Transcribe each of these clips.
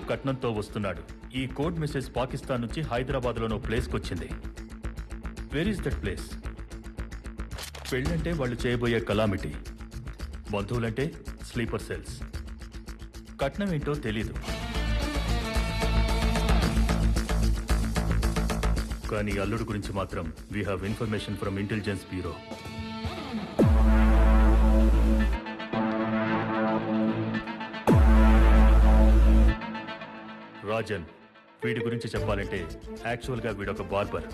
కట్నంతో వస్తున్నాడు. ఈ code message Pakistan నుంచి హైదరాబాద్లోనో ప్లేస్కి వచ్చింది. Where is that place? పెళ్ళంటే వాళ్ళు చేయబోయే కలామిటీ, బంధువులంటే స్లీపర్ సెల్స్. కట్నం ఏంటో తెలీదు, కానీ అల్లుడు గురించి మాత్రం we have information from intelligence bureau. Rajan, వీడి గురించి చెప్పాలంటే యాక్చువల్గా వీడొక బార్బర్.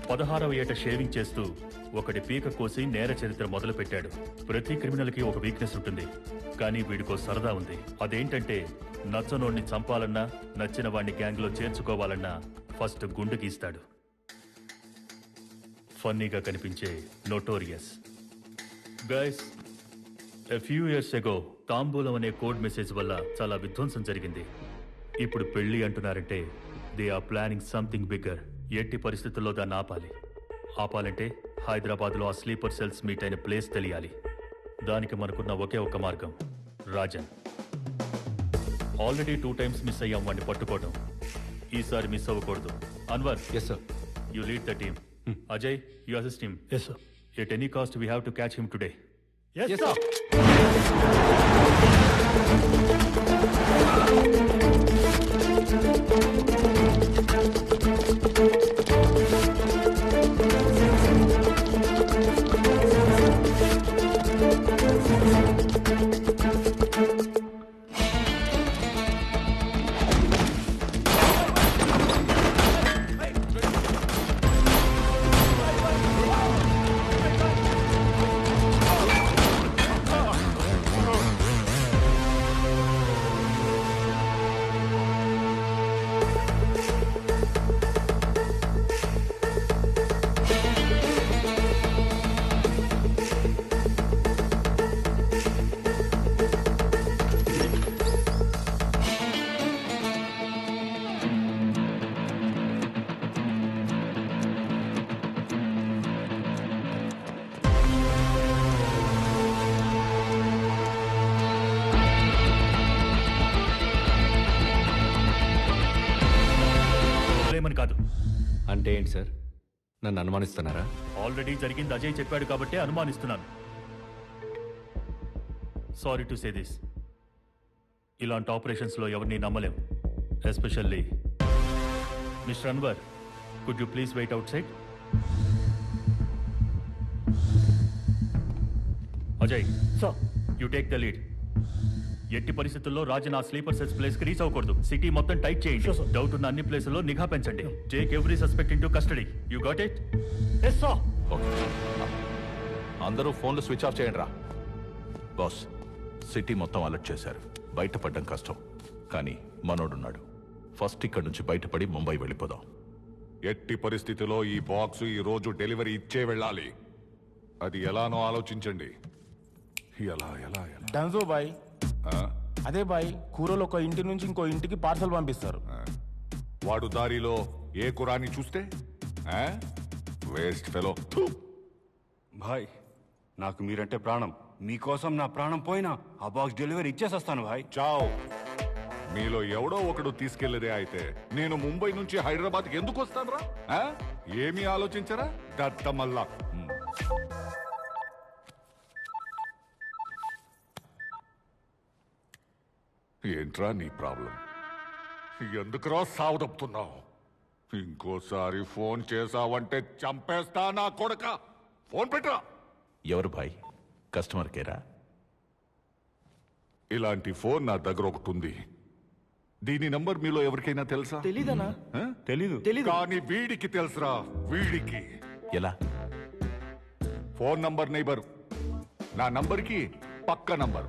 16వ ఏట షేవింగ్ చేస్తూ ఒకటి పీక కోసి నేర చరిత్ర మొదలుపెట్టాడు. ప్రతి క్రిమినల్కి ఒక వీక్నెస్ ఉంటుంది, కానీ వీడికో సరదా ఉంది. అదేంటంటే నచ్చనోడిని చంపాలన్నా, నచ్చిన వాడిని గ్యాంగ్లో చేర్చుకోవాలన్నా ఫస్ట్ గుండు గీస్తాడు. ఫన్నీగా కనిపించే notorious. Guys, a few years ago తాంబూలం అనే కోడ్ మెసేజ్ వల్ల చాలా విధ్వంసం జరిగింది. ఇప్పుడు పెళ్లి అంటున్నారంటే they are planning something bigger. ఎట్టి పరిస్థితుల్లో దాన్ని ఆపాలంటే హైదరాబాద్లో ఆ స్లీపర్ సెల్స్ మీట్ అయిన ప్లేస్ తెలియాలి. దానికి మనకున్న ఒకే ఒక మార్గం రాజన్. ఆల్రెడీ 2 times మిస్ అయ్యాం వాడిని పట్టుకోవడం. ఈసారి మిస్ అవ్వకూడదు. Anwar, yes sir. You lead the team. Ajay, you assist him. Yes sir. At any cost we have to catch him today. Yes sir. కాదు. అంటే ఏంటి సార్? నన్ను అనుమానిస్తున్నారా? ఆల్రెడీ జరిగింది అజయ్ చెప్పాడు కాబట్టే అనుమానిస్తున్నాను. సారీ టు సే దిస్, ఇలాంటి ఆపరేషన్స్లో ఎవరిని నమ్మలేం. Especially mister Anwar, could you please wait outside? Ajay sir, you take the lead. ఎట్టి పరిస్థితుల్లో రాజన్ ఆ స్లీపర్ సెల్స్ ప్లేస్ కి రీచ్ అవ్వకూడదు. సిటీ మొత్తం టైట్ చేయండి. డౌట్ ఉన్న అన్ని ప్లేసుల్లో నిఘా పెంచండి. Take every suspect into custody. You got it? Yes sir. Okay, అందరూ ఫోన్లు స్విచ్ ఆఫ్ చేయండి రా. బాస్, సిటీ మొత్తం అలర్ట్ చేశారు. బయటపడడం కష్టం, కానీ మనోడున్నాడు. ఫస్ట్ ఇక్కడి నుంచి బయటపడి ముంబై వెళ్ళిపోదాం. ఎట్టి పరిస్థితిలో ఈ బాక్స్ ఈ రోజు డెలివరీ ఇచ్చే వెళ్ళాలి. అది ఎలానో ఆలోచించండి. ఎలా ఎలా ఎలా డన్జో బాయ్. అదే బాయ్, కూరలు ఒక ఇంటి నుంచి ఇంకో ఇంటికి పార్సల్ పంపిస్తారు. వాడు దారిలో ఏ కురాని చూస్తే వేస్ట్ ఫెలో. భాయ్, నాకు మీరంటే ప్రాణం. మీకోసం నా ప్రాణం పోయినా ఆ బాక్స్ డెలివరీ ఇచ్చేసొస్తాను భాయ్. చావ్. మీలో ఎవడో ఒకడు తీసుకెళ్లేదే అయితే నేను ముంబై నుంచి హైదరాబాద్కి ఎందుకు వస్తాను రా? ఏమీ ఆలోచించరా దత్తమల్లా? ఏంట్రా నీ ప్రాబ్లం? ఎందుకురా సావదప్పుతున్నావు? ఇంకోసారి ఫోన్ చేసావంటే చంపేస్తా నా కొడక. ఫోన్ పెట్టరా. ఎవరు భాయ్? కస్టమర్ కేరా? ఇలాంటి ఫోన్ నా దగ్గర ఒకటి ఉంది. దీని నంబర్ మీలో ఎవరికైనా తెలుసా? తెలీదనా? తెలీదు. కానీ వీడికి తెలుసురా. వీడికి ఎలా? ఫోన్ నంబర్ నైబర్, నా నంబర్కి పక్క నంబర్.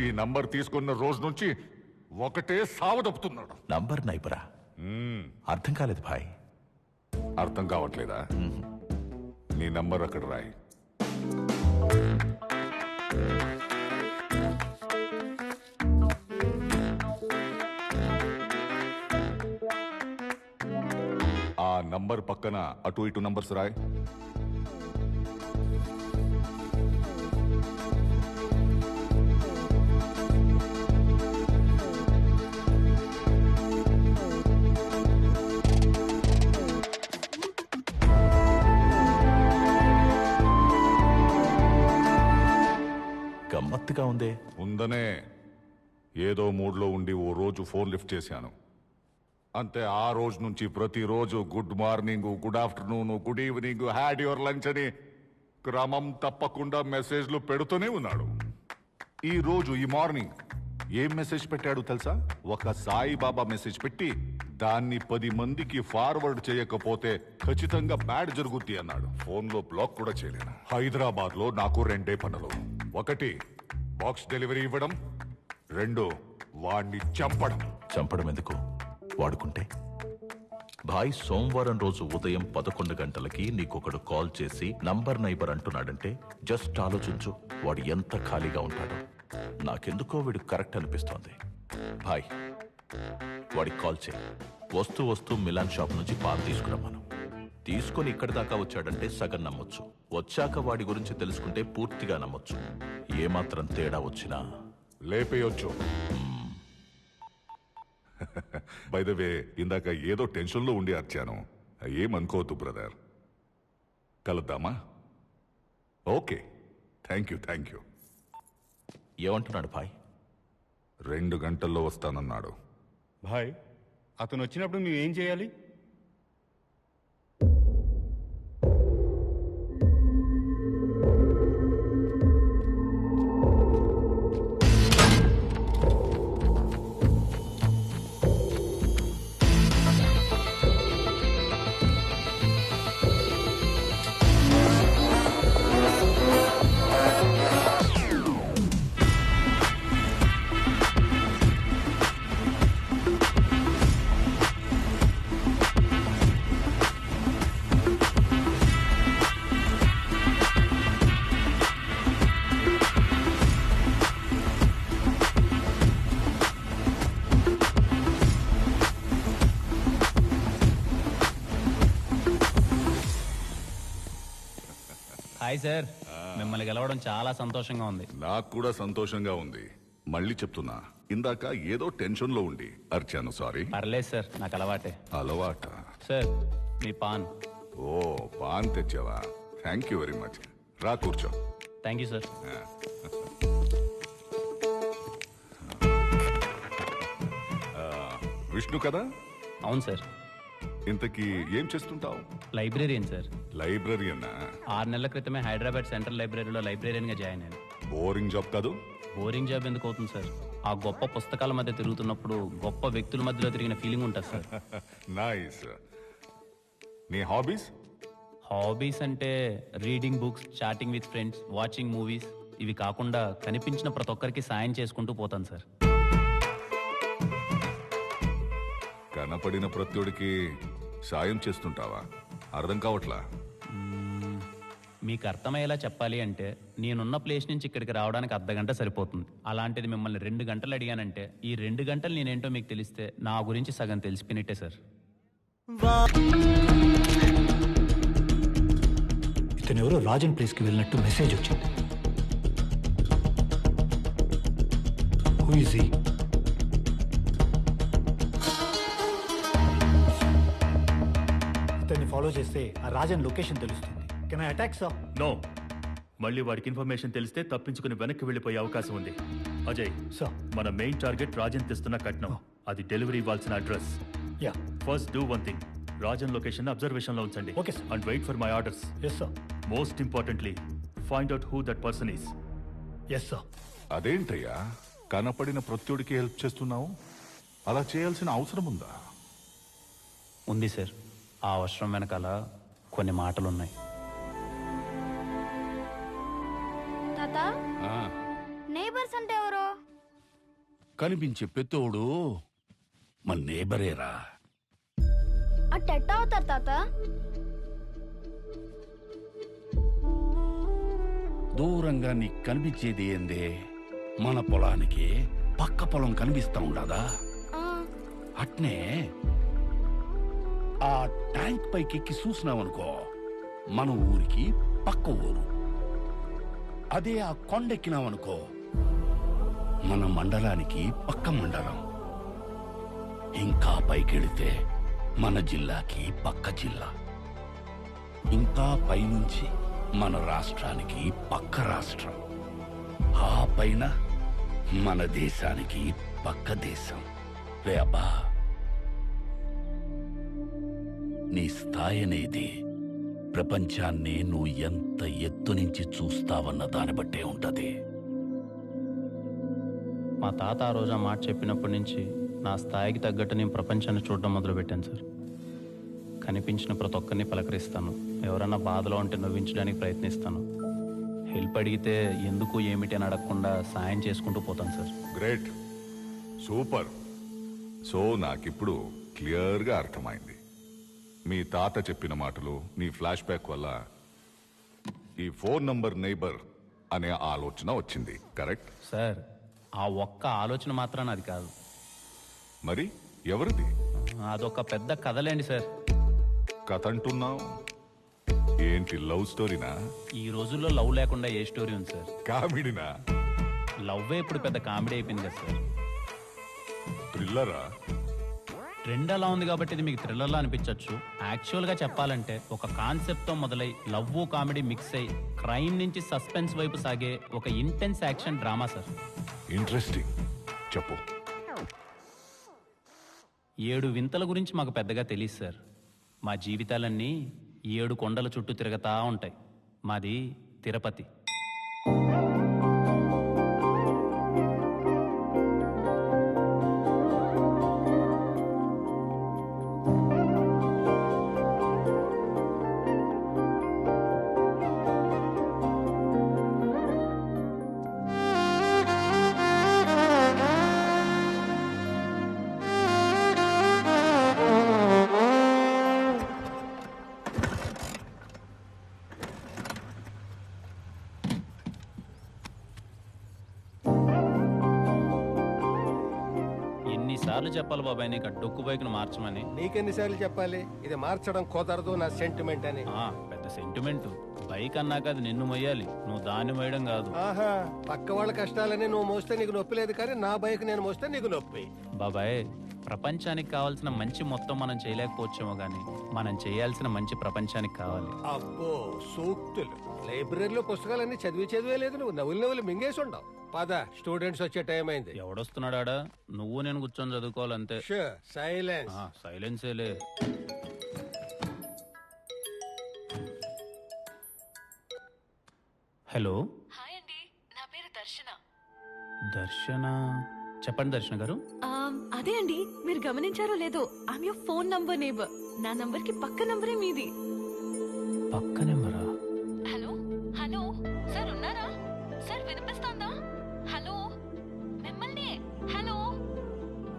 ఈ నంబర్ తీసుకున్న రోజు నుంచి ఒకటే సావదప్పుతున్నాడు. నంబర్ నైబరా? అర్థం కాలేదు భాయ్. అర్థం కావట్లేదా? నీ నంబర్ అక్కడ రాయి. ఆ నంబర్ పక్కన అటు ఇటు నంబర్స్ రాయి. ఆసక్తిగా ఉందే. ఉందనే ఏదో మూడ్లో ఉండి ఓ రోజు ఫోన్ లిఫ్ట్ చేశాను అంతే. ఆ రోజు నుంచి ప్రతిరోజు good morning, good afternoon, good evening, had your lunch అని క్రమం తప్పకుండా మెసేజ్లు పెడుతూనే ఉన్నాడు. ఈ రోజు ఈ మార్నింగ్ ఏం మెసేజ్ పెట్టాడు తెలుసా? ఒక సాయిబాబా మెసేజ్ పెట్టి దాన్ని 10 మందికి ఫార్వర్డ్ చేయకపోతే ఖచ్చితంగా బ్యాడ్ జరుగుద్ది అన్నాడు. ఫోన్లో బ్లాక్ కూడా చేయలేను. హైదరాబాద్ లో నాకు 2 పనులు. 1 బాక్స్ డెలివరీ ఇవ్వడం, 2 వాణ్ణి చంపడం. చంపడం ఎందుకు? వాడుకుంటే. భాయ్, సోమవారం రోజు ఉదయం 11 గంటలకి నీకొకడు కాల్ చేసి నంబర్ నైబర్ అంటున్నాడంటే జస్ట్ ఆలోచించు, వాడు ఎంత ఖాళీగా ఉంటాడో. నాకెందుకో వీడు కరెక్ట్ అనిపిస్తోంది. భాయ్, వాడికి కాల్ చేయి. వస్తూ మిలాన్ షాప్ నుంచి పాలు తీసుకురమ్మను. తీసుకొని ఇక్కడి దాకా వచ్చాడంటే సగం నమ్మొచ్చు. వచ్చాక వాడి గురించి తెలుసుకుంటే పూర్తిగా నమ్మొచ్చు. ఏమాత్రం తేడా వచ్చినా లేపేయొచ్చు. బై ద వే, ఇందాక ఏదో టెన్షన్లో ఉండి అర్చాను. ఏమనుకోవద్దు బ్రదర్. కలుద్దామా? Okay, thank you. ఏమంటున్నాడు భాయ్? 2 గంటల్లో వస్తానన్నాడు. భాయ్, అతను వచ్చినప్పుడు మేము ఏం చేయాలి? హాయ్ సార్, మిమ్మల్ని గెలవడం చాలా సంతోషంగా ఉంది. నాకు కూడా సంతోషంగా ఉంది. మళ్ళీ చెప్తున్నా, ఇందాక ఏదో టెన్షన్లో ఉండి అర్చాను. సారీ. పర్లేదు సార్, నాకు అలవాటే. అలవాట? సార్, మీ పాన్. ఓ, పాన్ తెచ్చావా? Thank you very much. రా కూర్చో. Thank you sir. విష్ణు కదా? అవును సార్. ఇంతకీ ఏం చేస్తుంటావు? Librarian sir. లైబ్రరీయన్నా? 6 నెలల క్రితమే హైదరాబాద్ సెంట్రల్ లైబ్రరీలో లైబ్రేరియన్గా జాయిన్ అయ్యాను. బోరింగ్ జాబ్ కాదు? బోరింగ్ జాబ్ ఎందుకు అవుతుంది సార్? ఆ గొప్ప పుస్తకాల మధ్య తిరుగుతున్నప్పుడు గొప్ప వ్యక్తుల మధ్యలో తిరిగిన ఫీలింగ్ ఉంటుంది సార్. నైస్. నీ హాబీస్? హాబీస్ అంటే reading books, chatting with friends, watching movies. ఇవి కాకుండా కనిపించిన ప్రతి ఒక్కరికి సాయం చేసుకుంటూ పోతాను సార్. కనపడిన ప్రత్యుడికి సాయం చేస్తుంటావా? అర్థం కావట్లా. మీకు అర్థమయ్యేలా చెప్పాలి అంటే నేనున్న ప్లేస్ నుంచి ఇక్కడికి రావడానికి అర్ధగంట సరిపోతుంది. అలాంటిది మిమ్మల్ని 2 గంటలు అడిగానంటే ఈ 2 గంటలు నేనేంటో మీకు తెలిస్తే నా గురించి సగం తెలిసిపోయినట్టే సార్. ఇతను ఎవరో రాజన్ ప్లేస్కి వెళ్ళినట్టు మెసేజ్ వచ్చింది. Who is he? ఇతన్ని ఫాలో చేస్తే ఆ రాజన్ లొకేషన్ తెలుస్తుంది. Can I attack sir? No. మళ్ళీ వాడికి ఇన్ఫర్మేషన్ తెలిస్తే తప్పించుకుని వెనక్కి వెళ్ళిపోయే అవకాశం ఉంది. అజయ్ సార్. మన మెయిన్ టార్గెట్ రాజన్ తెస్తున్న కట్నం. అది డెలివరీ ఇవ్వాల్సిన address. Yeah. First do one thing. Rajan location observation లో ఉంచండి. Okay, sir. And wait for my orders. Yes sir. Most importantly find out who that person is. Yes sir. అదేంటయ్యా, కనపడిన ప్రత్యుడికి help చేస్తున్నావు? అలా చేయాల్సిన అవసరం ఉందా? ఉంది సార్. ఆ అవసరం వెనకాల కొన్ని మాటలున్నాయి. తాత, నేబర్స్ అంటే ఎవరు? కనిపించే పెత్తోడు మన నేబరేరా. అట్టెట్ట అవుతారు తాత? దూరంగా నీకు కనిపించేది ఏందే? మన పొలానికి పక్క పొలం కనిపిస్తా ఉండదా? అట్నే ఆ ట్యాంక్ పైకి ఎక్కి చూసినావనుకో, మన ఊరికి పక్క ఊరు. అదే ఆ కొండెక్కినావనుకో, మన మండలానికి పక్క మండలం. ఇంకా పైకెళితే మన జిల్లాకి పక్క జిల్లా. ఇంకా పైనుంచి మన రాష్ట్రానికి పక్క రాష్ట్రం. ఆ పైన మన దేశానికి పక్క దేశం. రే అబ్బా, నీ స్థాయి అనేది ప్రపంచాన్ని నువ్వు ఎంత ఎత్తు నుంచి చూస్తావన్న దాన్ని బట్టే ఉంటది. మా తాత ఆ రోజు ఆ మాట చెప్పినప్పటి నుంచి నా స్థాయికి తగ్గట్టు నేను ప్రపంచాన్ని చూడడం మొదలుపెట్టాను సార్. కనిపించిన ప్రతి ఒక్కరిని పలకరిస్తాను. ఎవరన్నా బాధలో ఉంటే నవ్వించడానికి ప్రయత్నిస్తాను. హెల్ప్ అడిగితే ఎందుకు ఏమిటి అని అడగకుండా సాయం చేసుకుంటూ పోతాను సార్. Great, super. సో నాకిప్పుడు క్లియర్గా అర్థమైంది. మీ తాత చెప్పిన మాటలు, నీ ఫ్లాష్ బ్యాక్ వల్ల ఈ ఫోన్ నంబర్ నైబర్ అనే ఆలోచన వచ్చింది. కరెక్ట్ సార్, ఆ ఒక్క ఆలోచన మాత్రాన అది కాదు. మరి ఎవరిది? అదొక పెద్ద కథలేండి సార్. కథ అంటున్నావు ఏంటి? లవ్ స్టోరీనా? ఈ రోజుల్లో లవ్ లేకుండా ఏ స్టోరీ ఉంది సార్? కామెడీనా? లవ్వే ఇప్పుడు పెద్ద కామెడీ అయిపోయింది కదా సార్. థ్రిల్లరా? ట్రెండ్ అలా ఉంది కాబట్టి ఇది మీకు థ్రిల్లర్లా అనిపించవచ్చు. యాక్చువల్గా చెప్పాలంటే ఒక కాన్సెప్ట్తో మొదలై లవ్ కామెడీ మిక్స్ అయి క్రైమ్ నుంచి సస్పెన్స్ వైపు సాగే ఒక intense action drama sir. Interesting, చెప్పు. 7 వింతల గురించి మాకు పెద్దగా తెలియదు సార్. మా జీవితాలన్నీ 7 కొండల చుట్టూ తిరగతా ఉంటాయి. మాది తిరుపతి. ఎన్నిసార్లు చెప్పాలి బాబాయ్ నీకు ఆ డొక్కు బైక్ను మార్చమని? నీకెన్నిసార్లు చెప్పాలి ఇది మార్చడం కుదరదు, నా సెంటిమెంట్ అని. పెద్ద సెంటిమెంట్. బైక్ అన్నాక అది నిన్ను మొయ్యాలి, నువ్వు దాన్ని మోయడం కాదు. ఆహా, పక్క వాళ్ళ కష్టాలని నువ్వు మోస్తే నీకు నొప్పి లేదు, కానీ నా బైక్ నేను మోస్తే నీకు నొప్పి. బాబాయ్, ప్రపంచానికి కావాల్సిన మంచి మొత్తం మనం చేయలేకపోవచ్చేమో గానీ మనం చేయాల్సిన మంచి ప్రపంచానికి కావాలి. అబ్బో సూక్తులు! లైబ్రరీలో పుస్తకాలన్నీ చదివే లేదు, నువ్వు నవ్వులు మింగేసి ఉండవు. పద, స్టూడెంట్స్ వచ్చే టైం అయింది. ఎవడొస్తున్నాడా? నువ్వు నేను కూర్చొని చదువుకోవాలంతే. సైలెన్స్. సైలెన్సేలే. హలో. హాయ్ అండి, నా పేరు దర్శన. దర్శన? చెప్పండి దర్శన గారు. అదే అండి, మీరు గమనించారో లేదో, I'm your phone number neighbour. నా నంబర్ కి పక్క నంబరే మీది. పక్క నెంబరా? హలో హలో సార్, ఉన్నారా సార్? వినిపిస్తోందా? హలో, మిమ్మల్ని. హలో,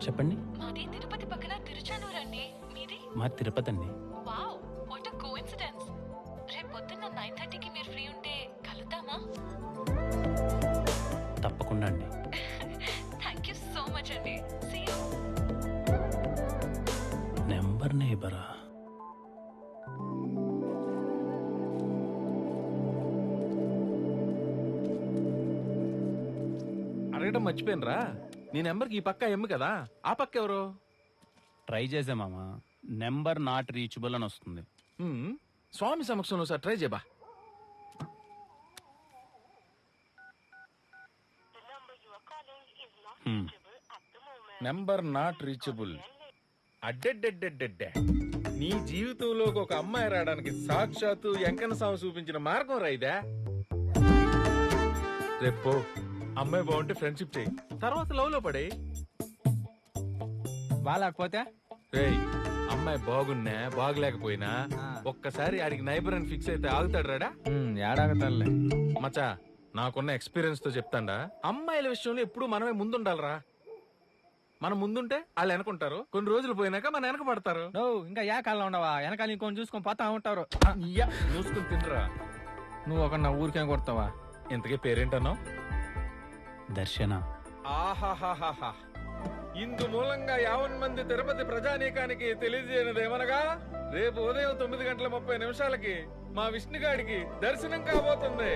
చెప్పండి. మాది తిరుపతి పక్కన తిరుచానూరు అండి. మీది? మా తిరుపతి అండి. Wow, what a coincidence. రేపు పొద్దున్న 9:30కి మీరు ఫ్రీ ఉంటే కలుద్దామా? తప్పకుండా అండి. థ్యాంక్ యూ సో మచ్ అండి. See you. నెంబర్ నేబరా? అడగడం మర్చిపోయినరా, నీ నెంబర్కి ఈ పక్క ఎమ్ము కదా, ఆ పక్క ఎవరు? ట్రై చేసే మామ, నెంబర్ నాట్ రీచబుల్ అని వస్తుంది. స్వామి సమక్షంలో సార్ ట్రై చేయబా. Number not reachable. అడ్డెడ్డెడ్డెడ్డెడ్డే, నీ జీవితంలోకి ఒక అమ్మాయి రావడానికి సాక్షాత్తు వెంకన్న స్వామి చూపించిన మార్గం రైదా. రేపు అమ్మాయి బాగుంటే ఫ్రెండ్షిప్ చేయి, తర్వాత లవ్ లో పడే. బాగాలేకపోతే రేయ్, అమ్మాయి బాగున్నా బాగలేకపోయినా ఒక్కసారి ఆడికి నైబర్ అని ఫిక్స్ అయితే ఆగుతాడు రాడా? ఏడాగతాడులే మచా, నాకున్న ఎక్స్పీరియన్స్ తో చెప్తాండా, అమ్మాయిల విషయంలో ఎప్పుడు మనమే ముందుండాలరా. మనం ముందుంటే వాళ్ళు వెనకుంటారు, కొన్ని రోజులు పోయినాక మన వెనక పడతారు. ఇంకా ఏ కాలంలో ఉండవా, వెనకాల ఇంకొని చూసుకొని పోతా ఉంటారు. చూసుకుని తినరా. నువ్వు ఒక నా ఊరికేం కొడతావా? ఇంతకీ పేరేంటన్నావు? దర్శన. ఆహాహాహా, ఇందు మూలంగా 50 మంది తిరుపతి ప్రజానీకానికి తెలియజేయనిదేమనగా, రేపు ఉదయం 9:30 మా విష్ణుగాడికి దర్శనం కాబోతుంది.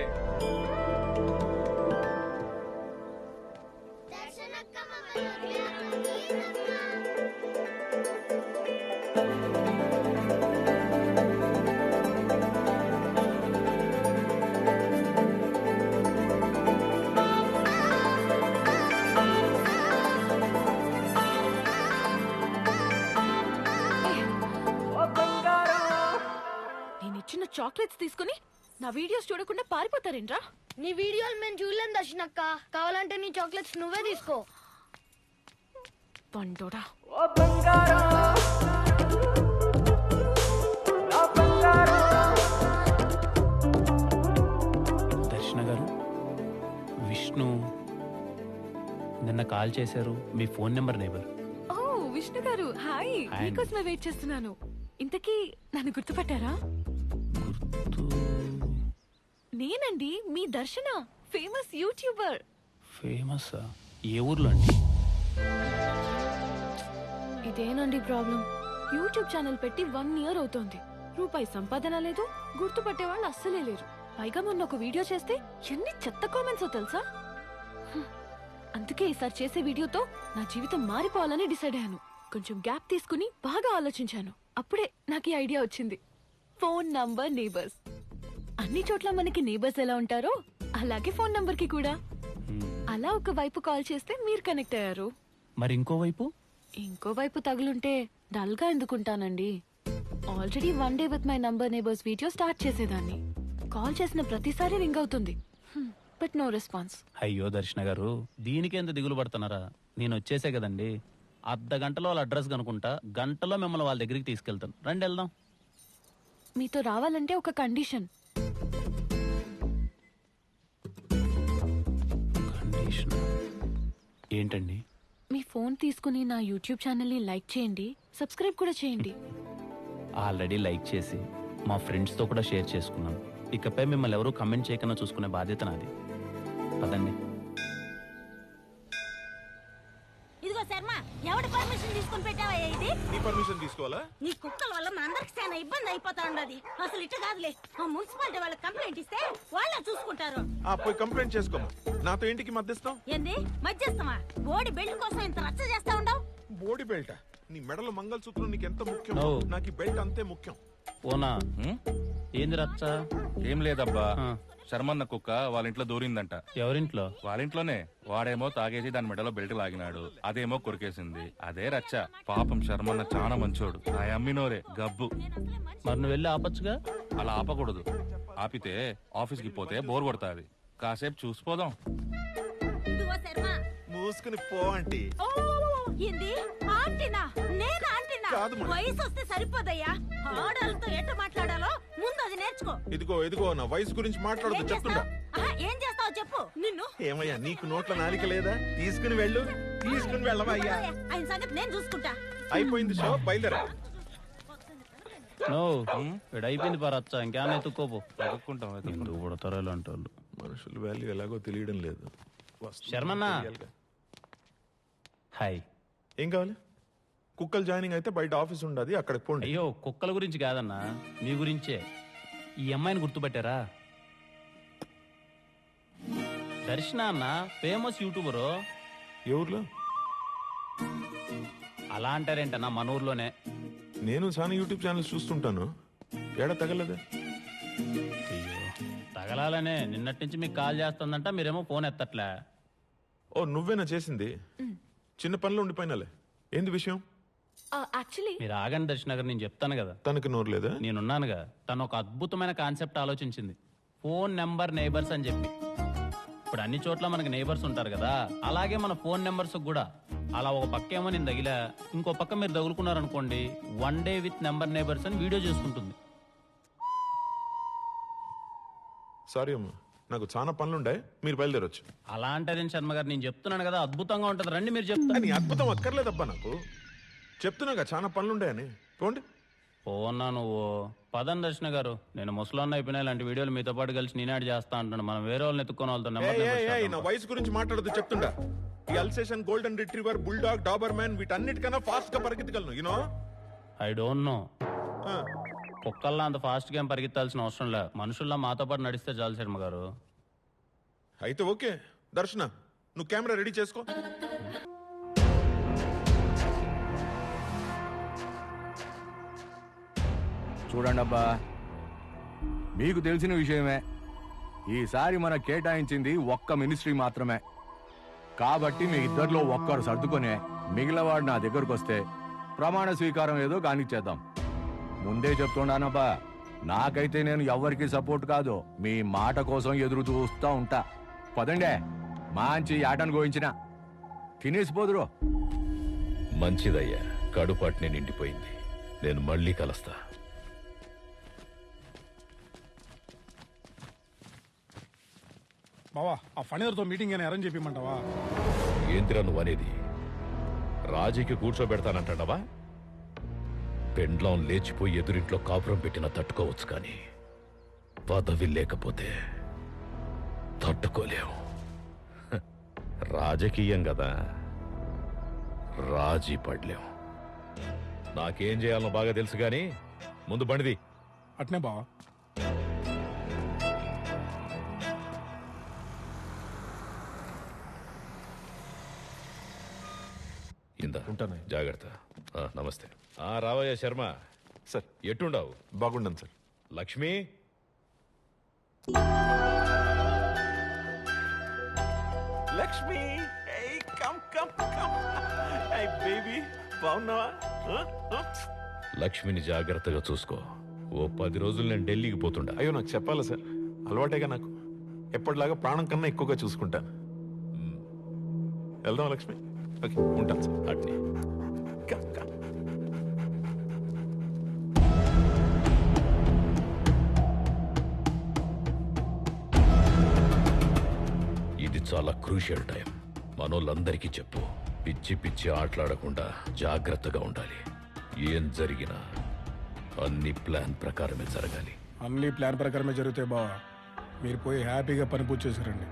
చాక్లెట్స్ తీసుకుని నా వీడియోస్ చూడకుండా పారిపోతారేంట్రా? నీ వీడియోలు మేము చూడలేం దర్శనక్క. కావాలంటే నీ చాక్లెట్స్ నువ్వే తీసుకో. పండోడా. దర్శన గారు, విష్ణు నిన్న కాల్ చేశారు. మీ ఫోన్ నెంబర్ నేబర్. ఓ విష్ణు గారు, హాయ్. హాయ్. మీకోసమే వెయిట్ చేస్తున్నాను. ఇంతకీ నన్ను గుర్తుపట్టారా? నేనండి మీ దర్శన, ఫేమస్ యూట్యూబర్. ఫేమస్? ఏ ఊర్లో అండి? ఇదేనండి ప్రాబ్లం. యూట్యూబ్ ఛానల్ పెట్టి 1 year అవుతోంది. రూపాయి సంపాదన లేదు, గుర్తుపట్టే వాళ్ళు అస్సలే లేరు. పైగా మొన్న ఒక వీడియో చేస్తే ఎన్ని చెత్త కామెంట్స్ తెలుసా? అందుకే ఈసారి చేసే వీడియోతో నా జీవితం మారిపోవాలని డిసైడ్ అయ్యాను. కొంచెం గ్యాప్ తీసుకుని బాగా ఆలోచించాను. అప్పుడే నాకు ఈ ఐడియా వచ్చింది. Phone number neighbours. అన్ని చోట్ల మనకి నేబర్స్ ఎలా ఉంటారో అలాగే ఫోన్ నంబర్ కి కూడా. అలా ఒక వైపు కాల్ చేస్తే మీరు కనెక్ట్ అయ్యారు. మరి ఇంకో వైపు తగులుంటే డల్ గా ఎందుకుంటానండి? Already 1 day with my number neighbours video start చేసేదాన్ని. కాల్ చేసిన ప్రతిసారి రింగ్ అవుతుంది, బట్ నో రెస్పాన్స్. అయ్యో దర్శన గారు, దీనికి ఎంత దిగులు పడుతున్నారా? నేను వచ్చేసే కదండి. అర్ధ గంటలో వాళ్ళ అడ్రస్ కనుకుంటా, గంటలో మిమ్మల్ని వాళ్ళ దగ్గరికి తీసుకెళ్తాను. రండి వెళ్దాం. మీతో రావాలంటే ఒక కండిషన్. కండిషన్ ఏంటండి? మీ ఫోన్ తీసుకుని నా యూట్యూబ్ ఛానల్ ని లైక్ చేయండి, సబ్స్క్రైబ్ కూడా చేయండి. ఆల్రెడీ లైక్ చేసి మా ఫ్రెండ్స్తో కూడా షేర్ చేసుకున్నాను. ఇకపై మిమ్మల్ని ఎవరూ కమెంట్ చేయకుండా చూసుకునే బాధ్యత నాది. పదండి. ఇదిగో శర్మ, ఎవడి పర్మిషన్ తీసుకొని పెట్టావా ఇది? నీ పర్మిషన్ తీసుకోవాలా? నీ కుక్కల వల్ల మా అందరికి చాలా ఇబ్బంది అయిపోతా ఉండదు. అసలు ఇట్ట కాదులే, ఆ మున్సిపాలిటీ వాళ్ళకి కంప్లైంట్ ఇస్తే వాళ్ళే చూసుకుంటారు. పోయి కంప్లైంట్ చేసుకోమా. నాతో ఇంటికి మధ్యస్థం ఏంది మధ్యస్థమా? బోడి బెల్ట్ కోసం ఇంత రచ్చ చేస్తా ఉండవు. బోడి బెల్ట్? నీ మెడలో మంగళసూత్రం నీకు ఎంత ముఖ్యం, ఓ. నాకు ఈ బెల్ట్ అంతే ముఖ్యం. ఓనా? ఏంది రచ్చ? ఏం లేదబ్బా, శర్మన్న కుక్క వాళ్ళ ఇంట్లో దూరిందంట. ఎవరింట్లో? వాళ్ళ ఇంట్లోనే. వాడేమో తాగేసి దాని మెడలో బెల్ట్ లాగినాడు, అదేమో కొరికేసింది. అదే రచ్చ. పాపం శర్మన్న చాలా మంచోడు, ఆ అమ్మినోరే గబ్బు. మరి నువ్వు వెళ్ళి ఆపచ్చుగా? అలా ఆపకూడదు. ఆపితే ఆఫీస్కి పోతే బోర్ కొడతాది. కాసేపు చూసిపోదాం. ఇదిగో శర్మ, మూసుకుని పో ఆంటీ. ఏంది ఆంటీనా? నేను ఆంటీనా? కాదు మరి. వయసు వస్తే సరిపోదయ్యా. ఆడాలతో ఎట్ట మాట్లాడాలో ముందు అది నేర్చుకో. ఇదిగో నా వయసు గురించి మాట్లాడదు చెప్తుండా. ఏం చేస్తావు చెప్పు. నిన్ను ఏమయ్యా, నీకు నోట్ల నాలిక లేదా? తీసుకుని వెళ్ళు. తీసుకుని వెళ్ళవా అయ్యా? ఆయన సంగతి నేను చూసుకుంటా. అయిపోయింది షో, బయలుదేరా. నో, ఇక్కడ అయిపోయింది పా రచ్చ. ఇంకేమైనా ఎత్తుక్కోపో. ఎత్తుక్కుంటాం. ఎందుకు పుడతారో ఇలాంటి వాళ్ళు? మనుషుల వాల్యూ ఎలాగో తెలియడం లేదు. శర్మన్న, హాయ్. ఏం కావాలి? కుక్కలు జాయినింగ్ అయితే బయట ఆఫీస్ ఉండదు, అక్కడికి పోండి. అయ్యో, కుక్కల గురించి కాదన్నా, మీ గురించే. ఈ అమ్మాయిని గుర్తుపట్టారా? దర్శన అన్న, ఫేమస్ యూట్యూబరు. ఏ ఊర్లో? అలా అంటారేంటన్నా, మన ఊర్లోనే. నేను చాలా యూట్యూబ్ ఛానల్స్ చూస్తుంటాను. ఏడా తగలదే? అయ్యో, తగలాలనే నిన్నటి నుంచి మీకు కాల్ చేస్తుందంట, మీరేమో ఫోన్ ఎత్తట్లే. ఓ, నువ్వేనా చేసింది? చిన్న పనిలో ఉండిపోయినాలే. ఏంది విషయం? యాక్చువల్లీ మీరు ఆగండి దర్శన గారు, నేను చెప్తాను కదా. తనకి నోరు లేదా? నేనున్నానుగా. తను ఒక అద్భుతమైన కాన్సెప్ట్ ఆలోచించింది, ఫోన్ నెంబర్ నేబర్స్ అని చెప్పి. ఇప్పుడు అన్ని చోట్ల మనకి నేబర్స్ ఉంటారు కదా, అలాగే మన ఫోన్ నెంబర్స్ కూడా. అలా ఒక పక్క ఏమో నేను తగిలా, ఇంకో పక్క మీరు తగులుకున్నారనుకోండి, 1 day విత్ నెంబర్ నేబర్స్ అని వీడియో చేసుకుంటుంది. సారీ అమ్మా, నాకు చాలా పనులుండే, మీరు బయలుదేరొచ్చు. అలా అంటారేం శర్మ గారు, నేను చెప్తున్నాను కదా అద్భుతంగా ఉంటుంది, రండి మీరు చెప్తాను. నీ అద్భుతం అక్కర్లేదబ్బా, నాకు చెప్తున్నాగా చాలా పనులుండాయని. పోండి. పోన్నా నువ్వు. పదం దర్శన గారు, నేను ముసలాన్న అయిపోయినా ఇలాంటి వీడియోలు మీతో పాటు కలిసి నేనాడు చేస్తా అంటున్నాను. మనం వేరే వాళ్ళని ఎత్తుకొని వాళ్ళతో నా వయసు గురించి మాట్లాడదు చెప్తుండా. ఈ Alsatian, golden retriever, bulldog, Doberman వీటన్నిటికన్నా ఫాస్ట్ గా పరిగెత్తగలను. You know, I don't know. కుక్కల్లా అంత ఫాస్ట్ గా ఏం పరిగెత్తాల్సిన అవసరం లే, మనుషుల్లా మాతో పాటు నడిస్తే చాలు శర్మ గారు. అయితే ఓకే. దర్శన, నువ్వు కెమెరా రెడీ చేసుకో. చూడండి అబ్బా, మీకు తెలిసిన విషయమే, ఈసారి మన కేటాయించింది ఒక్క మినిస్ట్రీ మాత్రమే. కాబట్టి మీ ఇద్దరిలో ఒక్కరు సర్దుకొని మిగిలినవాడు నా దగ్గరకు వస్తే ప్రమాణ స్వీకారం ఏదో కానిచ్చేద్దాం. ముందే చెప్తున్నానబ్బా, నాకైతే నేను ఎవరికి సపోర్ట్ కాదు, మీ మాట కోసం ఎదురు చూస్తూ ఉంటా. పదండే, మంచి ఆటను గోయించిన తినేసిపోదురు. మంచిదయ్యా, కడుపాటిని నిండిపోయింది. నేను మళ్ళీ కలుస్తా. బావా, ఆ ఫణిధర్తో మీటింగ్ అని అరేంజ్ చెప్పమంటావా? ఏందిరా నువ్వు అనేది? రాజీకి కూర్చోబెడతానంటావా? పెండ్లం లేచిపోయి ఎదురింట్లో కాపురం పెట్టినా తట్టుకోవచ్చు, కానీ పదవి లేకపోతే తట్టుకోలేవు. హ, రాజకీయం కదా, రాజీ పడలేం. నాకేం చేయాలనో బాగా తెలుసు, కానీ ముందు బండిది. అట్నే బావా. ఇందా ఉంటాను, జాగ్రత్త. నమస్తే. రావయ్య శర్మ. సార్ ఎట్టుండవు? బాగుండను sir. Lakshmi, Lakshmi, come come come. Baby, బాగున్నావా? లక్ష్మిని జాగ్రత్తగా చూసుకో. ఓ 10 రోజులు నేను ఢిల్లీకి పోతుండా. అయ్యో, నాకు చెప్పాలా సార్? అలవాటేగా నాకు. ఎప్పటిలాగా ప్రాణం కన్నా ఎక్కువగా చూసుకుంటాను. వెళ్దాం లక్ష్మి. ఓకే, ఉంటాను సార్. అట్నే. ఇది చాలా క్రూషియల్ టైం. మనోళ్ళందరికీ చెప్పు, పిచ్చి పిచ్చి ఆటలాడకుండా జాగ్రత్తగా ఉండాలి. ఏం జరిగినా అన్ని ప్లాన్ ప్రకారమే జరగాలి. అన్ని ప్లాన్ ప్రకారమే జరుగుతాయి బావా. మీరు పోయి హ్యాపీగా పని పూర్తి చేశారండి.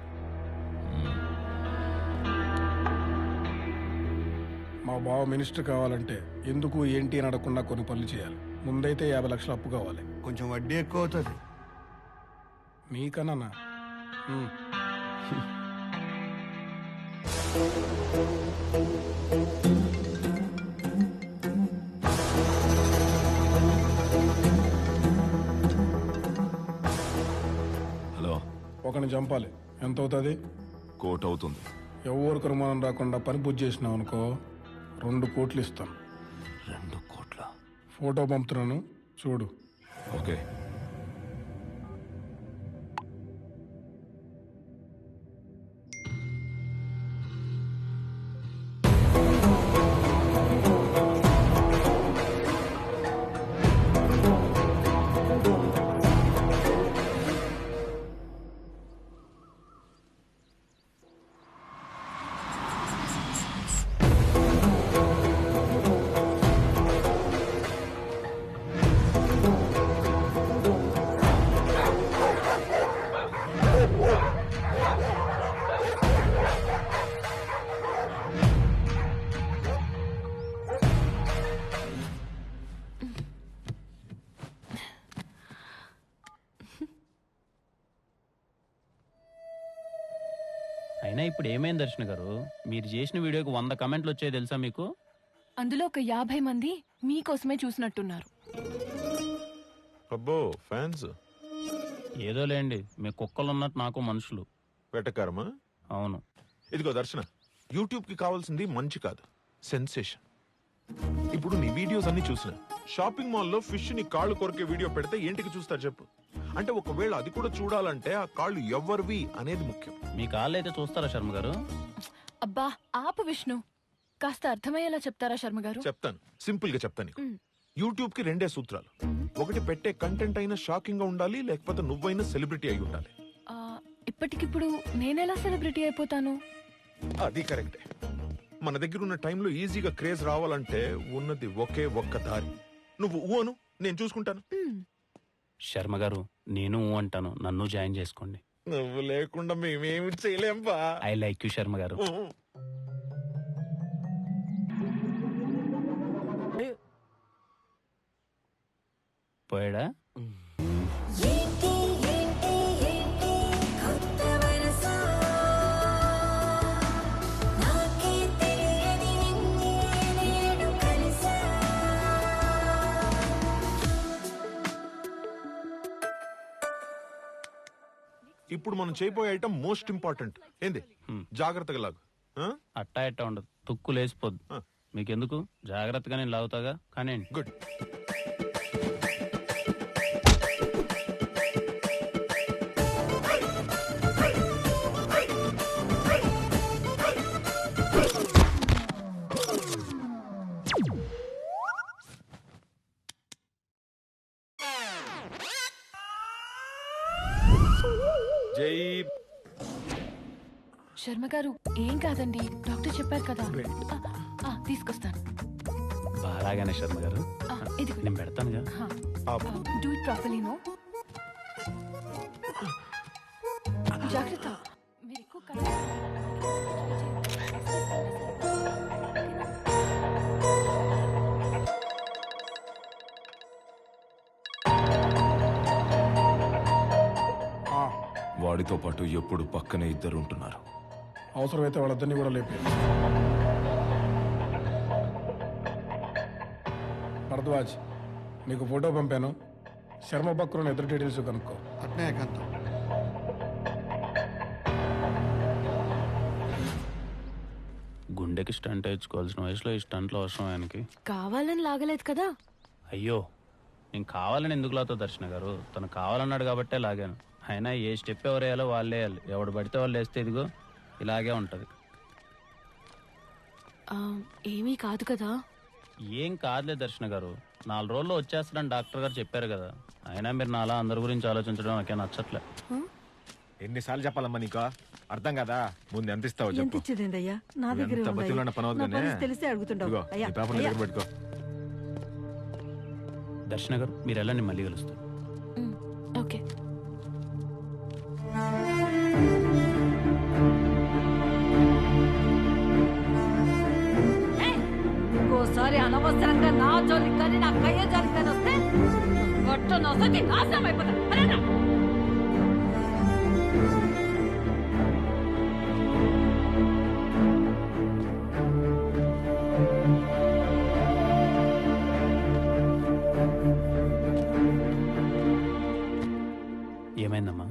మా బావ మినిస్టర్ కావాలంటే ఎందుకు ఏంటి అని అడగకుండా కొన్ని పనులు చేయాలి. ముందైతే 50 లక్షలు అప్పు కావాలి. కొంచెం వడ్డీ ఎక్కువ అవుతుంది. మీకన్నా హలో, ఒకరిని చంపాలి. ఎంత అవుతుంది? 1 కోటి అవుతుంది. ఎవరికి అనుమానం రాకుండా పని పూర్తి చేసినావు అనుకో, 2 కోట్లు ఇస్తాను. 2 కోట్ల? ఫోటో పంపుతున్నాను, చూడు. ఓకే. అయినా ఇప్పుడు ఏమైంది దర్శన గారు? మీరు చేసిన వీడియోకి 100 కమెంట్లు వచ్చాయి తెలుసా మీకు? అందులో ఒక 50 మంది మీకోసమే చూసినట్టున్నారు. అబ్బో, ఫ్యాన్స్. ఏదో లేండి, మీ కుక్కలు ఉన్నట్టు నాకు మనుషులు. వెటకారమా? అవును. ఇదిగో దర్శన, యూట్యూబ్ కి కావాల్సింది మంచి కాదు, సెన్సేషన్. ఇప్పుడు నీ వీడియోస్ అన్ని చూసిన షాపింగ్ మాల్లో ఫిష్ ని కాళ్ళు కొరికే వీడియో పెడితే ఏంటికి చూస్తారు చెప్పు? అంటే ఒకవేళ అది కూడా చూడాలంటే ఆ కాళ్ళు ఎవరివి అనేది ముఖ్యం. మీ కాళ్ళు అయితే చూస్తారా శర్మ గారు? అబ్బా ఆపు విష్ణు, కాస్త అర్థమయ్యేలా చెప్తారా శర్మ గారు? చెప్తాను, సింపుల్ గా చెప్తాను. యూట్యూబ్ కి 2 సూత్రాలు. ఒకటి, పెట్టే కంటెంట్ అయినా షాకింగ్ గా ఉండాలి, లేకపోతే నువ్వైనా సెలబ్రిటీ అయి ఉండాలి. ఇప్పటికిప్పుడు నేనెలా సెలబ్రిటీ అయిపోతాను? అది కరెక్టే. మన దగ్గర ఉన్న టైంలో ఈజీగా క్రేజ్ రావాలంటే ఉన్నది ఒకే ఒక్క దారి. నువ్వు ఊను, నేను చూసుకుంటాను. శర్మ గారు, నేను అంటాను, నన్ను జాయిన్ చేసుకోండి. నువ్వు లేకుండా మేమేమి చేయలేం బా. ఐ లైక్ యూ శర్మ గారు. పోయాడా? ఇప్పుడు మనం చేయబోయే ఐటమ్ మోస్ట్ ఇంపార్టెంట్. ఏంది? జాగ్రత్తగా లాగు. అట్టా ఎట్టా ఉండదు, తుక్కు లేసిపోద్దు. మీకెందుకు, జాగ్రత్తగా నేను లాగుతాగా. కానీ గుడ్. జై శర్మ గారు ఏం కాదండి, డాక్టర్ చెప్పారు కదా. తీసుకొస్తాను. బాగానే శర్మ గారు, ఇది నేను పెడతానుగా. Do it properly. నో జాగ్రత్త. మీరు ఎక్కువ వాడితో పాటు ఎప్పుడు పక్కనే ఇద్దరు ఉంటున్నారు. అవసరమైతే వాళ్ళిద్దరినీ కూడా లేపి. భరద్వాజ్, నీకు ఫోటో పంపాను. శర్మ బక్రోని ఎదురు డీటెయిల్స్ కనుక్కో. అట్నే ఏకాంతం. గుండెకి స్టంట్ వేయించుకోవాల్సిన వయసులో ఈ స్టంట్లో అవసరం ఆయనకి. కావాలని లాగలేదు కదా. అయ్యో, నేను కావాలని ఎందుకు లాతో దర్శన గారు, తను కావాలన్నాడు కాబట్టే లాగాను. అయినా ఏ స్టెప్ ఎవరు వేయాలో వాళ్ళే వేయాలి. ఎవడు పడితే వాళ్ళు వేస్తే ఇదిగో ఇలాగే ఉంటుంది. ఏమీ కాదు కదా. ఏం కాదులే దర్శన గారు, 4 రోజుల్లో వచ్చేస్తాడని డాక్టర్ గారు చెప్పారు కదా. అయినా మీరు నాలా అందరి గురించి ఆలోచించడం నాకే నచ్చట్లే. ఎన్నిసార్లు చెప్పాలమ్మా నీకు, అర్థం కదా? ముందు ఎంత ఇస్తావు ఎంత చెప్పు. ఇచ్చేదేందయ్యా? నా దగ్గర తెలిసే అడుగుతుండవు. పెట్టుకో. దర్శన గారు మీరు వెళ్ళండి, మళ్ళీ కలుస్తాను. ఓకే. ఇంకోసారి అనవసరంగా నా జోలికి కానీ నా కయ్య జోలికి కానీ వస్తే గొట్ట నొసకి నాశనం అయిపోతా. ఏమైందమ్మా?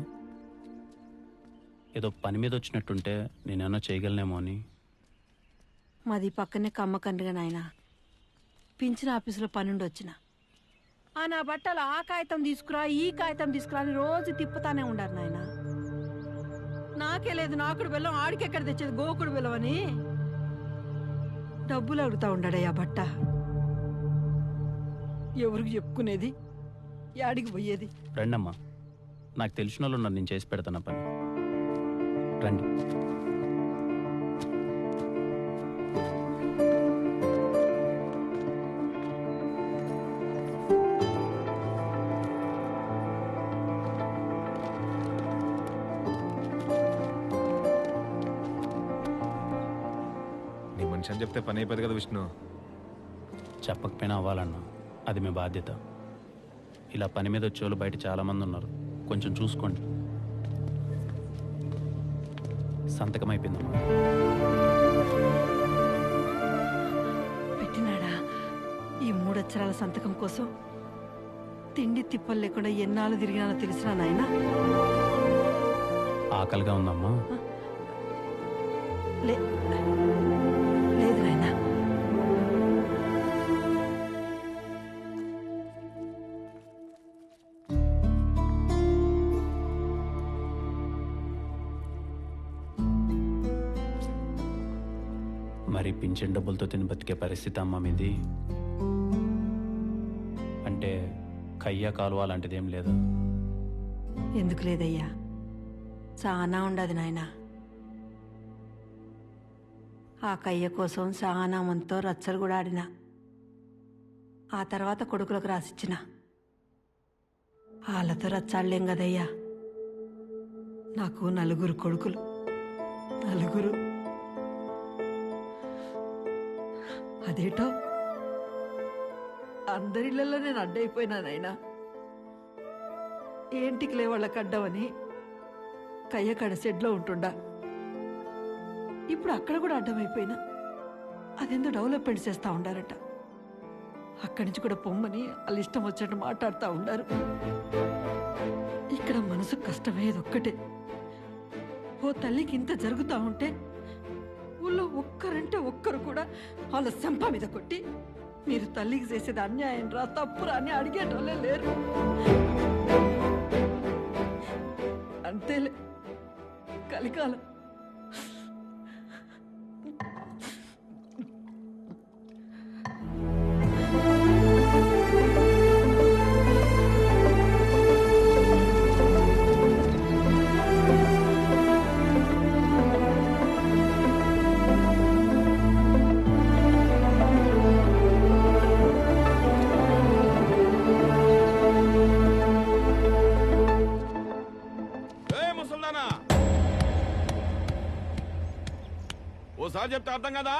ఏదో పని మీద వచ్చినట్టుంటే నేనేమన్నా చేయగలనేమో అని. మాది పక్కనే కమ్మకండ్రిగా నాయన. పింఛన్ ఆఫీసులో పనుండి వచ్చిన. నా బట్టలు ఆ కాగితం తీసుకురా, ఈ కాగితం తీసుకురా అని రోజు తిప్పుతానే ఉండారు నాయన. నాకే లేదు నాకుడు బెల్లం, ఆడికెక్కడ తెచ్చేది గోకుడు బెల్లం అని డబ్బులు అడుగుతా ఉండాడయ్యా బట్ట. ఎవరికి చెప్పుకునేది, యాడికి పోయేది? రండమ్మా, నాకు తెలిసిన వాళ్ళు ఉన్నారు, నేను చేసి పెడతాను పని. రండి. నీ మనిషి అని చెప్తే పని అయిపోదు కదా విష్ణు. చెప్పకపోయినా అవ్వాలన్నా, అది మీ బాధ్యత. ఇలా పని మీద వచ్చేవాళ్ళు బయట చాలామంది ఉన్నారు, కొంచెం చూసుకోండి. సంతకం అయిపోయిందమ్మా. పెట్టినాడా? ఈ 3 అక్షరాల సంతకం కోసం తిండి తిప్పలు లేకుండా ఎన్నాళ్ళు తిరిగినానో తెలిసినా నాయన. ఆకలిగా ఉందమ్మా? లేదు నాయనా. మరి పింఛన్ డబ్బులతో తిని బతికే పరిస్థితి అమ్మ మీది. అంటే కయ్య కాలువ అలాంటిది ఏం లేదా? ఎందుకు లేదయ్యా, చాలా ఉండదు నాయన. ఆ కయ్య కోసం చాలా మందితో రచ్చలు కూడా ఆడినా. ఆ తర్వాత కొడుకులకు రాసిచ్చిన. వాళ్ళతో రచ్చాడలేం కదయ్యా. నాకు 4 కొడుకులు, 4. అదేటో అందరిళ్లలో నేను అడ్డైపోయినానైనా. ఏంటికి లే వాళ్ళకి అడ్డమని కయ్యకాడ షెడ్లో ఉంటుండా. ఇప్పుడు అక్కడ కూడా అడ్డమైపోయినా. అదేందో డెవలప్మెంట్ చేస్తూ ఉండారట. అక్కడి నుంచి కూడా పొమ్మని వాళ్ళు ఇష్టం వచ్చినట్టు మాట్లాడుతూ ఉండారు. ఇక్కడ మనసు కష్టమయ్యేది ఒక్కటే. ఓ తల్లికి ఇంత జరుగుతూ ఉంటే ఊళ్ళో ఒక్కరంటే ఒక్కరు కూడా వాళ్ళ చెంప మీద కొట్టి మీరు తల్లికి చేసేది అన్యాయం రా, తప్పురా అని అడిగేటోళ్ళే లేరు. అంతేలే కలికాలం. చెప్తే అర్థం కదా?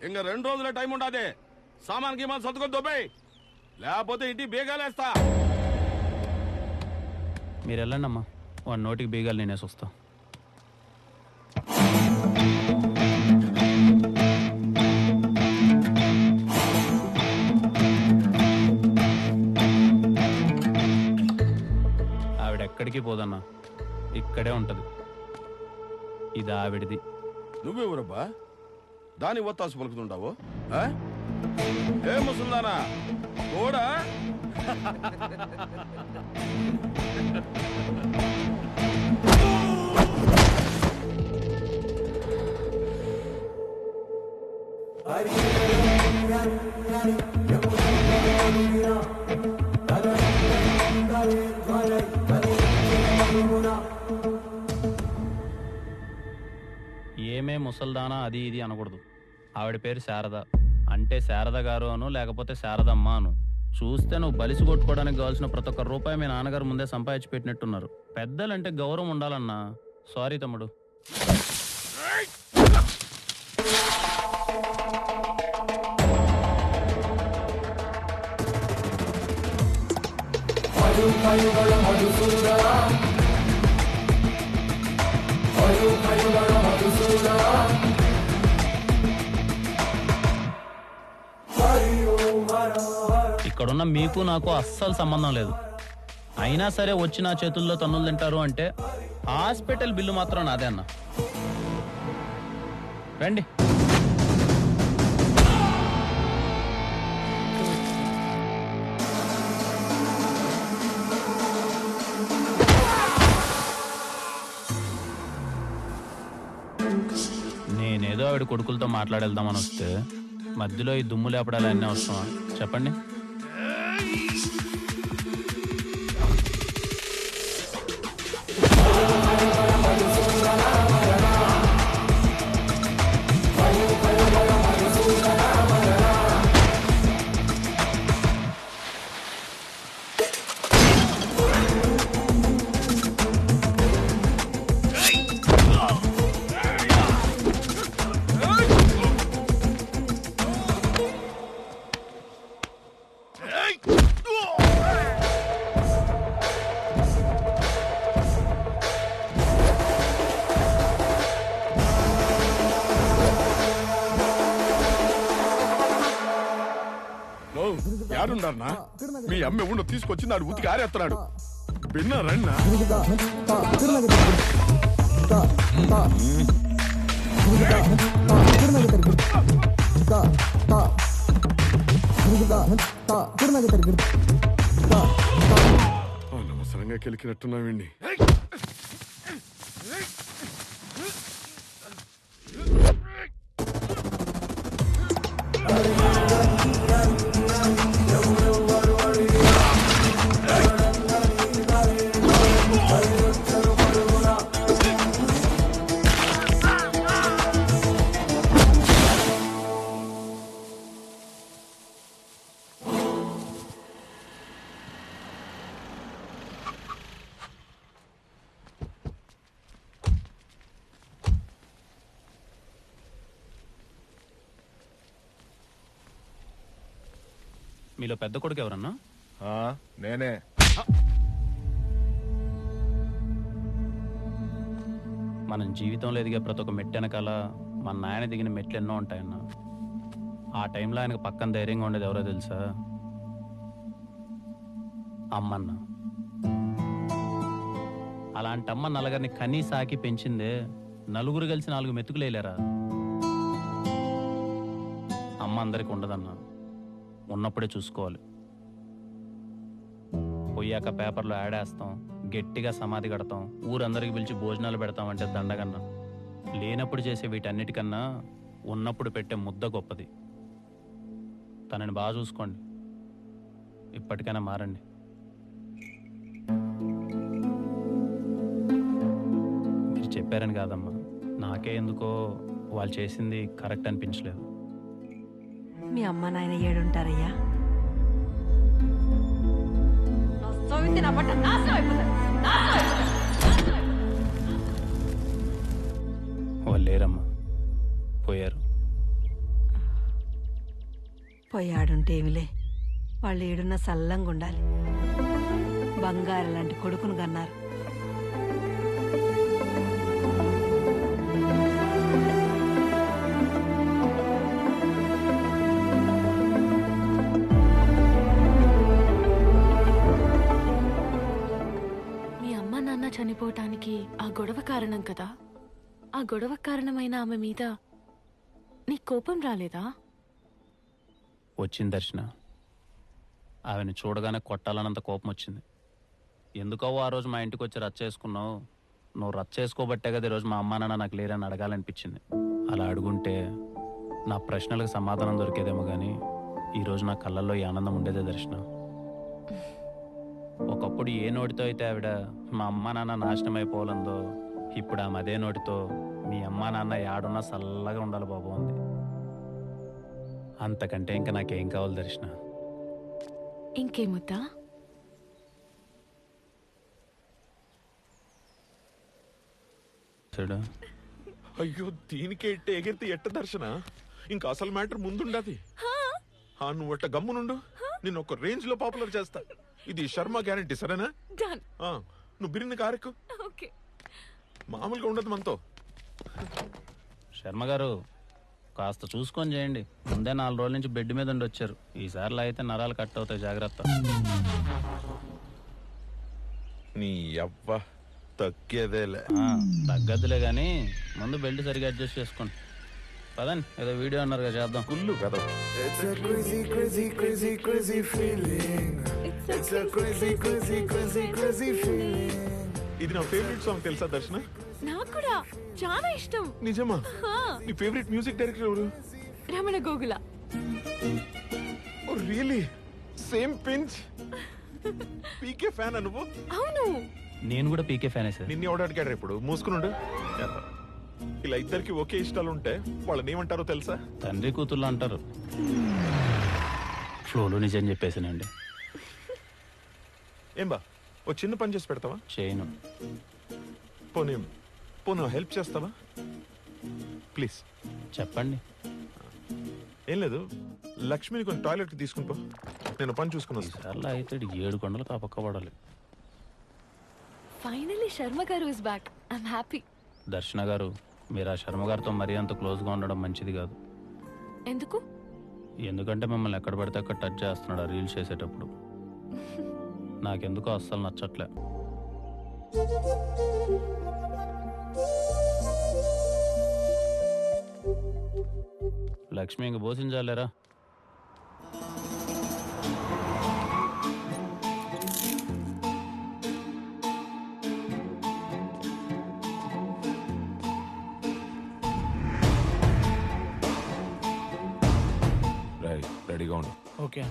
ఇంక 2 రోజుల టైం ఉండదే. సామాన్ గీమాన్ సర్దుకొని దొబ్బేయ్, లేకపోతే ఇంటి బీగాలేస్తా. మీరు వెళ్ళండి అమ్మా, వాడి నోటికి బీగాలు నేనేసి వస్తా. ఆవిడెక్కడికి పోదన్నా, ఇక్కడే ఉంటది. ఇది ఆవిడిది. నువ్వెవరబ్బా దాని ఒత్తాసు పలుకుతుంటావు? ఏ ముసల్దానా కూడా? ఏమే ముసల్దానా అది ఇది అనకూడదు. ఆవిడ పేరు శారద, అంటే శారద గారు అను, లేకపోతే శారదమ్మ అను. చూస్తే నువ్వు బలిసి కొట్టుకోవడానికి కావాల్సిన ప్రతి ఒక్క రూపాయి మీ నాన్నగారు ముందే సంపాదించి పెట్టినట్టున్నారు. పెద్దలంటే గౌరవం ఉండాలన్నా. సారీ తమ్ముడు. ఇక్కడున్న మీకు నాకు అస్సలు సంబంధం లేదు. అయినా సరే వచ్చి నా చేతుల్లో తన్నులు తింటారు అంటే హాస్పిటల్ బిల్లు మాత్రం నాదే అన్న. రండి. నేనేదో ఆవిడ కొడుకులతో మాట్లాడేద్దామని వస్తే మధ్యలో ఈ దుమ్ము లేపడాలి అన్నీ అవసరమా చెప్పండి? యాడున్నారన్నా? మీ అమ్మ ఉండు తీసుకొచ్చి నాడు ఉతికి ఆరేస్తున్నాడు. విన్నారన్నా? అనవసరంగా కెలికినట్టున్నావండి. మీలో పెద్ద కొడుకు ఎవరన్నా? నేనే. మనం జీవితంలో ఎదిగే ప్రతి ఒక్క మెట్టు వెనకాల మన నాయన దిగిన మెట్లు ఎన్నో ఉంటాయన్న. ఆ టైంలో ఆయనకు పక్కన ధైర్యంగా ఉండేది ఎవరో తెలుసా? అమ్మన్న. అలాంటి అమ్మ నలుగురిని కనీ సాకి పెంచిందే. నలుగురు కలిసి 4 మెతుకులేలేరా? అమ్మ అందరికి ఉండదన్నా, ఉన్నప్పుడే చూసుకోవాలి. పోయాక పేపర్లో యాడ్ వేస్తాం, గట్టిగా సమాధి కడతాం, ఊరందరికి పిలిచి భోజనాలు పెడతామంటే దండగన్నా. లేనప్పుడు చేసే వీటన్నిటికన్నా ఉన్నప్పుడు పెట్టే ముద్ద గొప్పది. తనని బాగా చూసుకోండి. ఇప్పటికైనా మారండి. మీరు చెప్పారని కాదమ్మా, నాకే ఎందుకో వాళ్ళు చేసింది కరెక్ట్ అనిపించలేదు. మీ అమ్మ నాయన ఏడుంటారయ్యా? వాళ్ళు లేరమ్మా. పోయాడుంటే ఏమిలే, వాళ్ళు ఏడున్న సల్లంగా ఉండాలి. బంగారు లాంటి కొడుకును కన్నారు. మీ అమ్మ నాన్న చనిపోవటానికి ఆ గొడవ కారణం కదా. ఆ గొడవ కారణమైన ఆమె మీద నీ కోపం రాలేదా? వచ్చింది దర్శన. ఆమెను చూడగానే కొట్టాలన్నంత కోపం వచ్చింది. ఎందుకో ఆ రోజు మా ఇంటికి వచ్చి రచ్చ చేసుకున్నావు. నువ్వు రచ్చ చేసుకోబట్టే కదా ఈరోజు మా అమ్మ నాన్న నాకు లేరని అడగాలనిపించింది. అలా అడుగుంటే నా ప్రశ్నలకు సమాధానం దొరికేదేమో కానీ ఈరోజు నా కళ్ళల్లో ఈ ఆనందం ఉండేదే దర్శన. ఒకప్పుడు ఏ నోటితో అయితే ఆవిడ మా అమ్మ నాన్న నాశనం అయిపోవాలందో, ఇప్పుడు ఆమె అదే నోటితో మీ అమ్మ నాన్న యాడున్నా చల్లగా ఉండాలి బాబు అంది. అంతకంటే ఇంకా నాకేం కావాలి దర్శన? ఇంకేముద్దా? చూడు, అయ్యో దీనికే ఇట్ట ఎగిరితే ఎట్ట దర్శన? ఇంకా అసలు మ్యాటర్ ముందుండది. నువ్వు అట్ట గమ్మునుండు, నేను ఒక రేంజ్ లో పాపులర్ చేస్తా. ఇది శర్మ గ్యారంటీ, సరేనా? నువ్వు బిరిని కారెక్కు, మామూలుగా ఉండదు మనతో. శర్మ గారు కాస్త చూసుకొని చేయండి. ముందే 4 రోజుల నుంచి బెడ్ మీద ఉండి వచ్చారు. ఈసారిలో అయితే నరాలు కట్ అవుతాయి, జాగ్రత్త. నీ అవ్వ తగ్గేదేలే. తగ్గదులే కానీ ముందు బెల్ట్ సరిగా అడ్జస్ట్ చేసుకోండి. పదండి, ఏదో వీడియో అన్నారు కదా, చేద్దాం. కుళ్ళు కదా. ఇది నా ఫేవరెట్ సాంగ్, తెలుసా దర్శన? నాకు కూడా చాలా ఇష్టం. నిజమా? నీ ఫేవరెట్ మ్యూజిక్ డైరెక్టర్ ఎవరు? Ramana Gogula. Oh really? Same pinch. PK fan నువ్వు? అవును, నేను కూడా పీకే ఫ్యానే సార్. నిన్ను ఎవడు అడిగాడు? ఇప్పుడు మూసుకునుండు. ఇలా ఇద్దరికి ఒకే ఇష్టాలు ఉంటే వాళ్ళని ఏమంటారో తెలుసా? తండ్రి కూతుర్లు అంటారు. ఫ్లోలో నిజం చెప్పేసానండి. ఏం బా, ఓ చిన్న పని చేసి పెడతావా? చేయను. పోనీ హెల్ప్ చేస్తావా ప్లీజ్? చెప్పండి. ఏం లేదు, లక్ష్మిని కొన్ని టాయిలెట్కి తీసుకుని పో, నేను పని చూసుకుని అలా అయితే 7 కొండలు కాపక్కబడాలి. ఫైనలీ శర్మ గారు ఇస్ బ్యాక్. I'm happy. దర్శన గారు, మీరు ఆ శర్మ గారితో మరీ అంత క్లోజ్గా ఉండడం మంచిది కాదు. ఎందుకు? ఎందుకంటే మిమ్మల్ని ఎక్కడ పడితే అక్కడ టచ్ చేస్తున్నాడు ఆ రీల్స్ చేసేటప్పుడు. నాకెందుకో అస్సలు నచ్చట్లే. లక్ష్మి ఇంక పోషించాలేరా? రెడీగా ఉండు. Okay.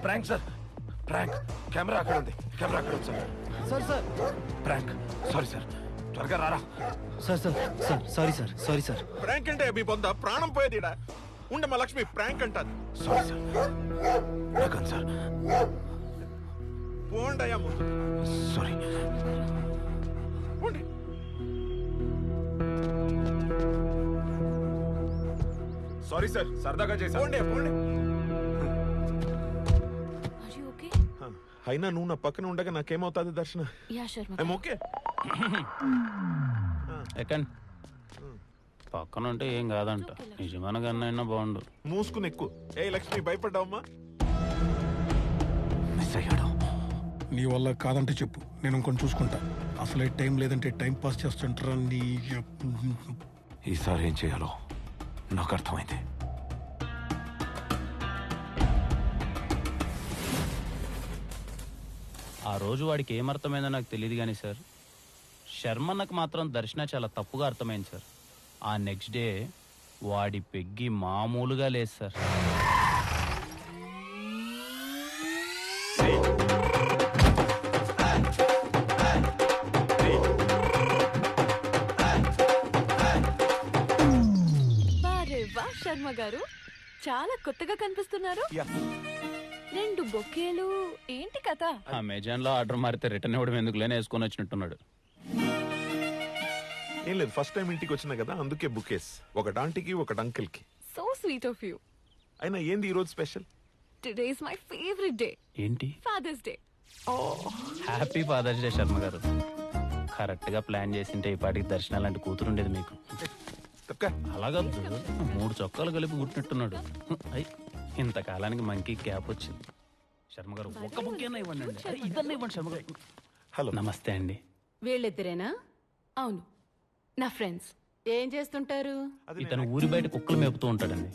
Prank sir, prank. Camera అక్కడ ఉంది, కెమెరా అక్కడ ఉంది sir. Sir prank. Sorry sir, త్వరగా రారా. Sorry sir. ప్రాంక్ అంటే మీ పొంద ప్రాణం పోయేది. ఉండమ్మా లక్ష్మి, ప్రాంక్ అంటారు. సారీ సార్, సార్ పోండయ్యా. సారీ, పోండి. సారీ సార్, సరదాగా చేసా. పోండి పోండి. అయినా నువ్వు నా పక్కన ఉండగా నాకేమవుతుంది దర్శన? I'm okay. ఎక్కండి. పక్కన ఉంటే ఏం కాదంట. నిజమైన కన్నా బాగుండు. మూసుకుని ఎక్కువ. ఏ లక్ష్మి, భయపడ్డావమ్మా? మిస్ అయ్యాడు. నీ వల్ల కాదంటే చెప్పు, నేను ఇంకొని చూసుకుంటా. అసలే టైం లేదంటే టైం పాస్ చేస్తుంటారా? నీ ఈసారి ఏం చేయాలో నాకు అర్థమైంది. ఆ రోజు వాడికి ఏమర్థమైందో నాకు తెలియదు కానీ సార్, శర్మన్నకు మాత్రం దర్శన చాలా తప్పుగా అర్థమైంది సార్. ఆ నెక్స్ట్ డే వాడి పెగ్గి మామూలుగా లేదు సార్. శర్మ గారు చాలా కొత్తగా కనిపిస్తున్నారు. 2 బొకేలు ఏంటి కథ? అమెజాన్ లో ఆర్డర్ మారితే రిటర్న్ ఇవ్వడం ఎందుకులేని వేసుకొని వచ్చినట్టున్నాడు. ఏం లేదు, ఫస్ట్ టైం ఇంటికి వచ్చినా కదా అందుకే బుకేస్. ఒకటి ఆంటీకి ఒకటి అంకిల్ కి. So sweet of you. అయినా ఏంది ఈ రోజు special? Today is my favourite day. ఏంటి? Father's Day. Happy Father's Day Sharma గారు. కరెక్ట్ గా ప్లాన్ చేసింటే ఈ పాటికి దర్శనం లాంటి కూతురు ఉండేది మీకు. అలాగా 3 చొక్కాలు కలిపి గుట్టినట్టున్నాడు. ఇంతకాలానికి మంకీ క్యాప్ వచ్చింది. శర్మ గారు ఒక్క బుక్కేనా ఇవ్వండి. ఇద్దరు ఇవ్వండి శర్మ గారు. హలో, నమస్తే అండి. వీళ్ళిద్దరేనా? అవును, నా ఫ్రెండ్స్. ఏం చేస్తుంటారు? ఇతను ఊరి బయట కుక్కలు మేపుతూ ఉంటాడండి.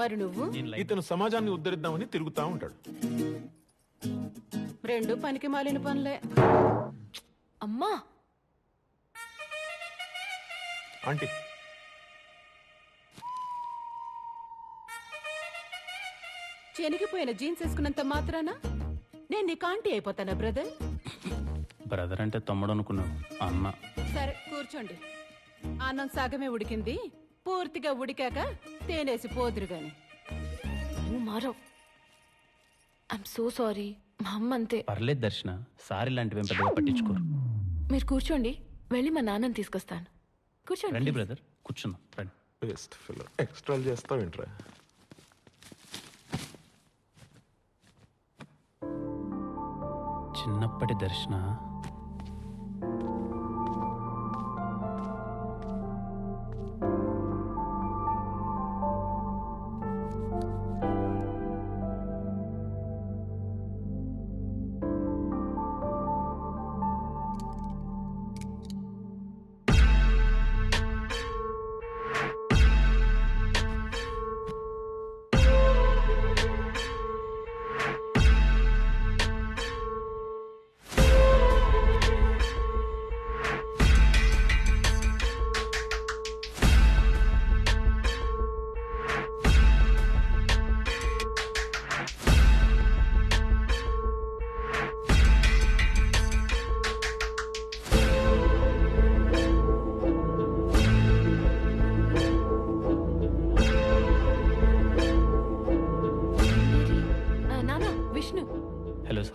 మరి నువ్వు? ఇతను సమాజాన్ని ఉద్ధరిద్దామని తిరుగుతా ఉంటాడు. 2 పనికి మాలిన పనులే. అమ్మా ఆంటీ, చెనిగిపోయిన జీన్స్ వేసుకున్నంత మాత్రాన నేను నీకు ఆంటీ అయిపోతానా బ్రదర్? బ్రదర్ అంటే తమ్ముడు అనుకున్నావు. అన్న. సరే కూర్చోండి. అన్నం సగమే ఉడికింది, పూర్తిగా ఉడికాక తేనేసి పోదురు గాని. నువ్వు మారవ్. I'm so sorry. మా అమ్మ అంతే. పర్లేదు దర్శన, సారీ లాంటివి పెద్దగా పట్టించుకోరు. మీరు కూర్చోండి, వెళ్ళి మా నాన్నని తీసుకొస్తాను. కూర్చోండి. రండి బ్రదర్, కూర్చున్నాం రండి. బెస్ట్ ఫిల్ ఎక్స్ట్రా చేస్తావు ఏంట్రా? చిన్నప్పటి దర్శన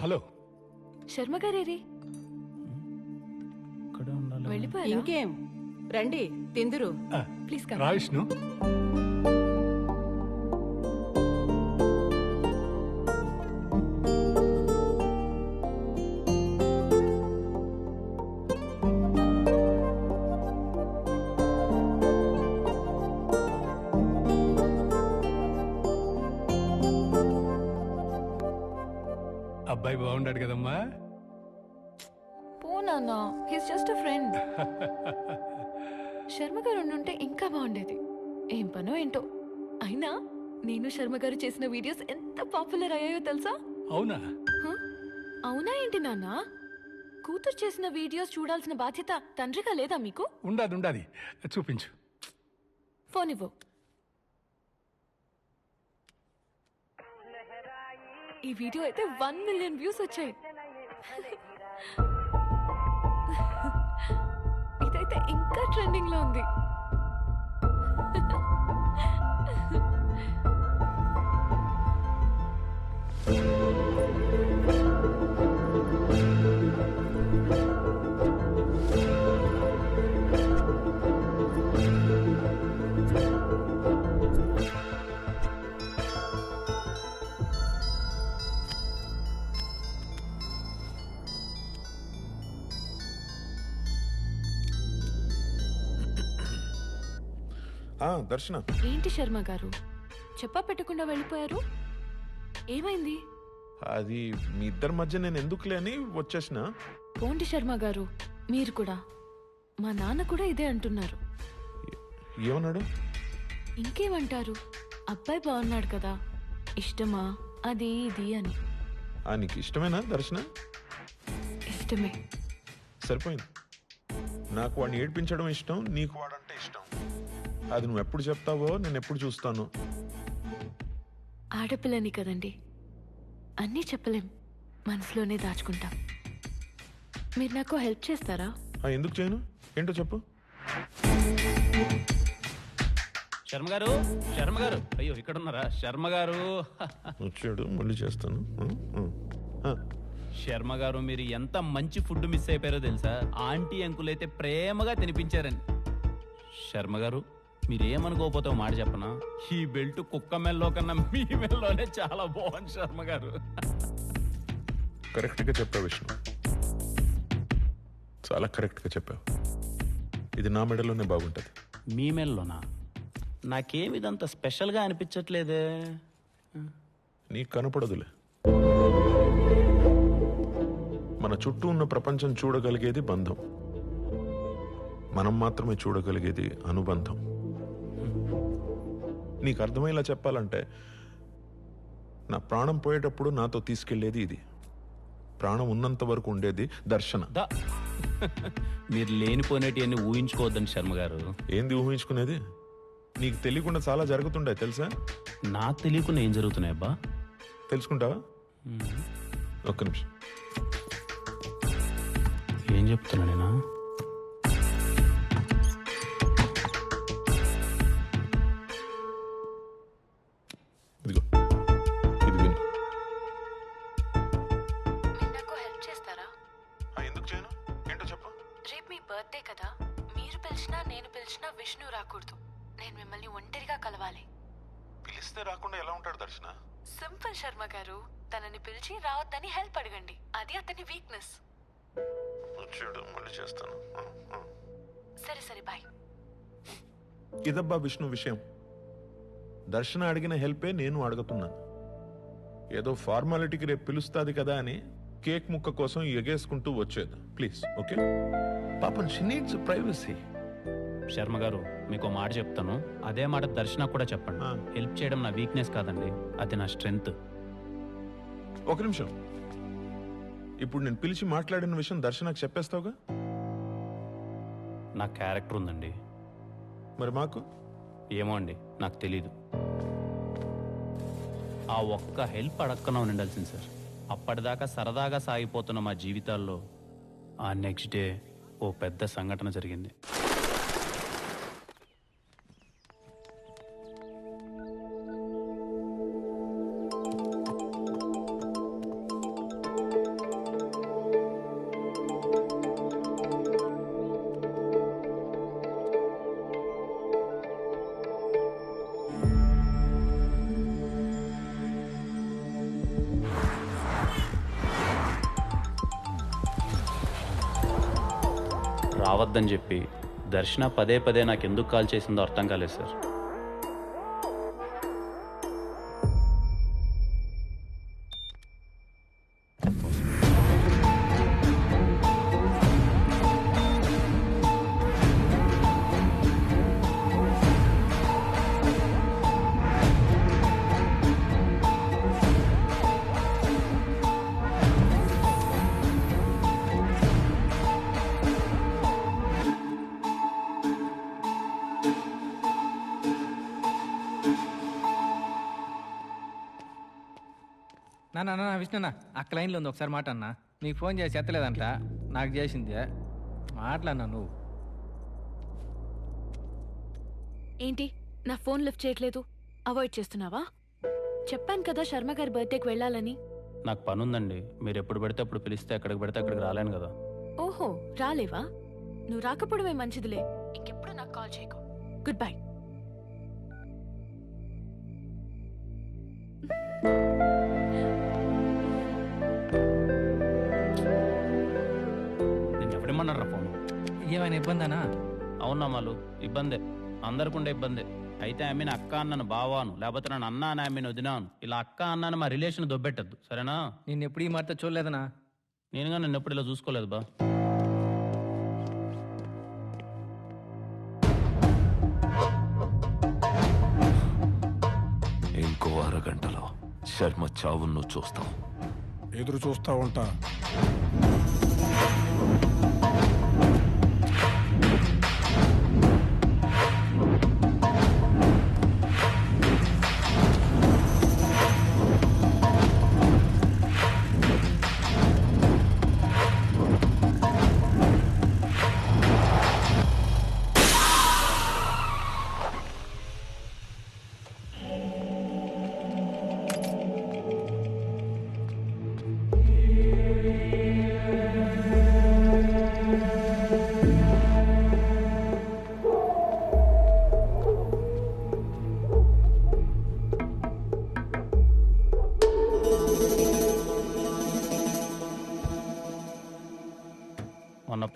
హలో, శర్మ గారేరి వెళ్ళిపోయారా? ఇంకేం రండి తిందురు. ప్లీజ్ రా విష్ణు. అబ్బాయి బాగుండాడు కదమ్మా. పో నాన్న, his just a friend. Sharma గారు ఉండుంటే ఇంకా బాగుండేది. ఏం పనో ఏంటో. అయినా నేను శర్మ గారు చేసిన వీడియోస్ ఎంత పాపులర్ అయ్యాయో తెలుసా? అవునా? అవునా ఏంటి నాన్న? కూతురు చేసిన వీడియోస్ చూడాల్సిన బాధ్యత తండ్రిగా లేదా మీకు? ఉండాది. చూపించు. ఫోన్ ఇవ్వు. ఈ వీడియో అయితే 1 మిలియన్ వ్యూస్ వచ్చాయి. ఇదైతే ఇంకా ట్రెండింగ్ లో ఉంది. దర్శన, ఏంటి శర్మ గారు చెప్పా పెట్టకుండా వెళ్ళిపోయారు? ఏమైంది? అది మీ ఇద్దరి మధ్య నేను ఎందుకులే అని వచ్చేసిన. పోండి శర్మ గారు, మీరు కూడా. మా నాన్న కూడా ఇదే అంటున్నారు. ఏమన్నాడు? ఇంకేమంటారు, అబ్బాయి బాగున్నాడు కదా, ఇష్టమా అది ఇది అని. నీకు ఇష్టమేనా దర్శన? ఇష్టమే. సరిపోయింది. నాకు వాడిని ఏడ్పించడం ఇష్టం, నీకు వాడంటే ఇష్టం. అది నువ్వు ఎప్పుడు చెప్తావో నేను ఎప్పుడు చూస్తాను. ఆడపిల్లని కదండి, అన్నీ చెప్పలేం, మనసులోనే దాచుకుంటాం. మీరు నాకు హెల్ప్ చేస్తారా? ఎందుకు చేయను, ఏంటో చెప్పు. శర్మ గారు, శర్మ గారు, అయ్యో ఇక్కడ ఉన్నారా? శర్మ గారు వచ్చాడు, మళ్ళీ చేస్తాను. శర్మ గారు, మీరు ఎంత మంచి ఫుడ్ మిస్ అయిపోయారో తెలుసా? ఆంటీ అంకుల్ అయితే ప్రేమగా తినిపించారండి. శర్మ గారు, మీరేమనుకోకపోతే మాట చెప్పనా, ఈ బెల్ట్ కుక్క మెల్లో కన్నా మీ మెల్లోనే చాలా బాగుంది శర్మ గారు. కరెక్ట్గా చెప్పావు విష్ణు, చాలా కరెక్ట్గా చెప్పావు. ఇది నా మెడలోనే బాగుంటుంది. మీ మెల్లోనా? నాకేమిదంత స్పెషల్గా అనిపించట్లేదే. నీకు కనపడదులే. మన చుట్టూ ఉన్న ప్రపంచం చూడగలిగేది బంధం, మనం మాత్రమే చూడగలిగేది అనుబంధం. నీకు అర్థమయ్యేలా చెప్పాలంటే, నా ప్రాణం పోయేటప్పుడు నాతో తీసుకెళ్లేది ఇది, ప్రాణం ఉన్నంత వరకు ఉండేది దర్శన. మీరు లేనిపోయినటివన్నీ ఊహించుకోవద్దండి శర్మ గారు. ఏంది ఊహించుకునేది? నీకు తెలియకుండా చాలా జరుగుతుండే తెలుసా? నాకు తెలియకుండా ఏం జరుగుతున్నాయి అబ్బా? తెలుసుకుంటావా? ఒక్క నిమిషం. ఏం చెప్తున్నా నేనా? ఇదిగో, ఇది విను. నాకు హెల్ప్ చేస్తారా? ఎందుకు చేయను, ఏంటో చెప్పు. రేపు మీ బర్త్డే కదా, మీరు పిలిచినా నేను పిలిచినా విష్ణు రాకూడదు. నేను మిమ్మల్ని ఒంటరిగా కలవాలి. పిలిస్తే రాకుండా ఎలా ఉంటాడు దర్శన? సింపుల్ శర్మ గారు, తనని పిలిచి రావద్దని హెల్ప్ అడగండి, అది అతని వీక్నెస్. వచ్చాడు, మళ్ళీ చేస్తాను. సరే సరే, బాయ్. ఇదబ్బా విష్ణు విషయం. దర్శన అడిగిన హెల్పే నేను అడుగుతున్నాను. ఏదో ఫార్మాలిటీకి రేపు పిలుస్తుంది కదా అని కేక్ ముక్క కోసం ఎగేసుకుంటూ వచ్చేది. Please, okay? పాపం షీ నీడ్స్ ప్రైవసీ. శర్మ గారు, మీకు మాట చెప్తాను, అదే మాట దర్శన కూడా చెప్పండి. హెల్ప్ చేయడం నా వీక్నెస్ కాదండి, అది నా స్ట్రెంగ్త్. ఒక నిమిషం, ఇప్పుడు నేను పిలిచి మాట్లాడిన విషయం దర్శనకు చెప్పేస్తావుగా? నా క్యారెక్టర్ ఉందండి. మరి మాకు ఏమో అండి, నాకు తెలీదు. ఆ ఒక్క హెల్ప్ అడక్కన ఉండాల్సింది సార్. అప్పటిదాకా సరదాగా సాగిపోతున్న మా జీవితాల్లో ఆ నెక్స్ట్ డే ఓ పెద్ద సంఘటన జరిగింది. రావద్దని చెప్పి దర్శన పదే పదే నాకు ఎందుకు కాల్ చేసిందో అర్థం కాలేదు సార్. నా విష్ణున్నా, అక్క లైన్లో ఉంది, ఒకసారి మాట అన్నా. నీకు ఫోన్ చేసి ఎత్తలేదంట, నాకు చేసిందే. మాట్లాడినా నువ్వు. ఏంటి నా ఫోన్ లిఫ్ట్ చేయట్లేదు? అవాయిడ్ చేస్తున్నావా? చెప్పాను కదా శర్మ గారి బర్త్డేకి వెళ్ళాలని. నాకు పని ఉందండి, మీరు ఎప్పుడు పడితే అప్పుడు పిలిస్తే ఎక్కడికి పడితే అక్కడికి రాలేను కదా. ఓహో, రాలేవా? నువ్వు రాకపోవడమే మంచిదిలే. ఇంకెప్పుడు నాకు కాల్ చేయకు. Good bye. నేను ఎవడేమన్నారా ఫోన్? ఏమైనా ఇబ్బందనా? అవునా మాలు, ఇబ్బందే, అందరికుండే ఇబ్బందే. అయితే ఆమెను అక్క అన్నను బావాను, లేకపోతే నన్ను అన్న అని ఆమెను వదినాను. ఇలా అక్క అన్నాను మా రిలేషన్ దొబ్బెట్టద్దు, సరేనా? నేను ఎప్పుడు ఈ మాట చూడలేదనా? నేనుగా నన్ను ఎప్పుడు ఇలా చూసుకోలేదు బా. ఇంకో అరగంటలో శర్మ చావును నువ్వు చూస్తావు. ఎదురు చూస్తా ఉంటా.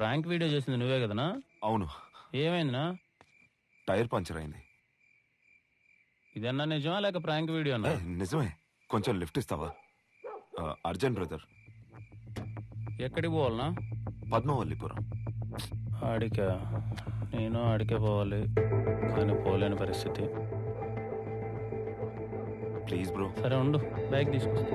ప్రాంక్ వీడియో చేసింది నువ్వే కదనా? అవును. ఏమైందినా? టైర్ పంచర్ అయింది. ఇదన్నా నిజమా లేక ప్రాంక్ వీడియో అన్నా? నిజమే. కొంచెం లిఫ్ట్ ఇస్తావా? Urgent brother. ఎక్కడికి పోవాలనా? పద్మవల్లిపురం. ఆడికా? నేను ఆడికే పోవాలి, కానీ పోలేని పరిస్థితి. Please bro. సరే ఉండు, బైక్ తీసుకొస్తా.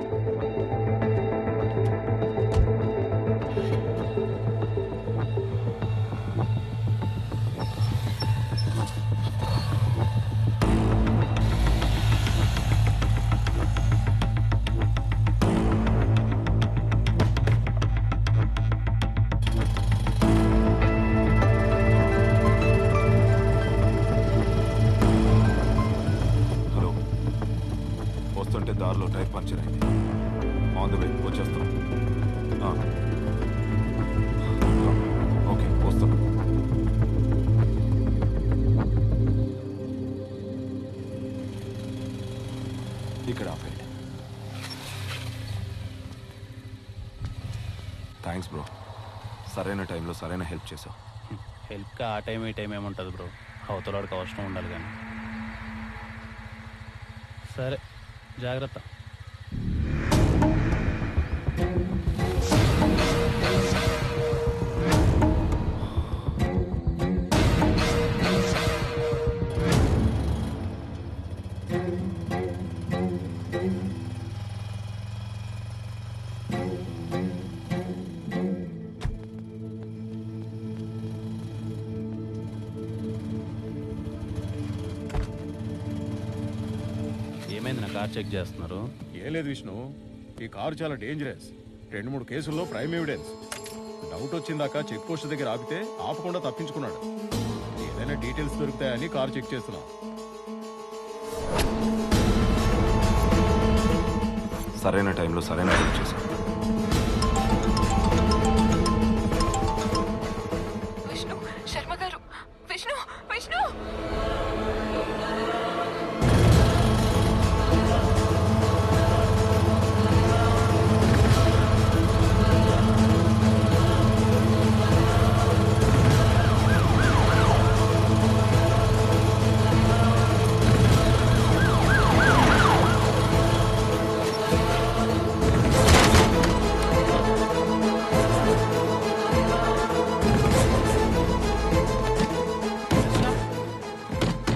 దారిలో టైర్ పంచర్ అయింది. ఆన్ ద వే వచ్చేస్తాం. ఓకే వస్తాం. ఇక్కడ ఆపేయండి. Thanks bro. సరైన టైంలో సరైన హెల్ప్ చేసావు. హెల్ప్కి ఆ టైం ఈ టైం ఏముంటుంది బ్రో, అవతలవాడికి అవసరం ఉండాలి కానీ. సరే జాగ్రత్త. ఏమైంది నా కార్ చెక్ చేస్తున్నారు? ఏం లేదు విష్ణు, ఈ కారు చాలా డేంజరస్. 2-3 కేసుల్లో ప్రైమ్ ఎవిడెన్స్. డౌట్ వచ్చిందాక చెక్ పోస్ట్ దగ్గర ఆపితే ఆపకుండా తప్పించుకున్నాడు. ఏదైనా డీటెయిల్స్ దొరుకుతాయని కారు చెక్ చేస్తున్నాం. సరైన టైంలో సరైన హెల్ప్ చేశాం. విష్ణు, శర్మ గారు, విష్ణు, విష్ణు.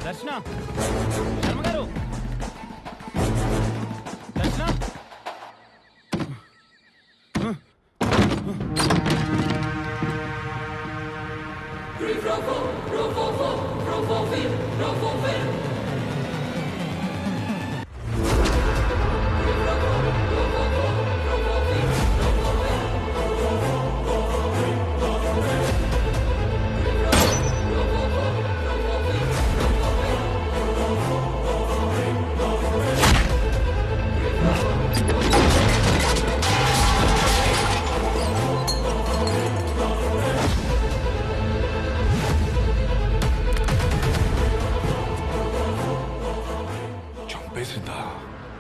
దర్శన, శర్మ గారు, దర్శన.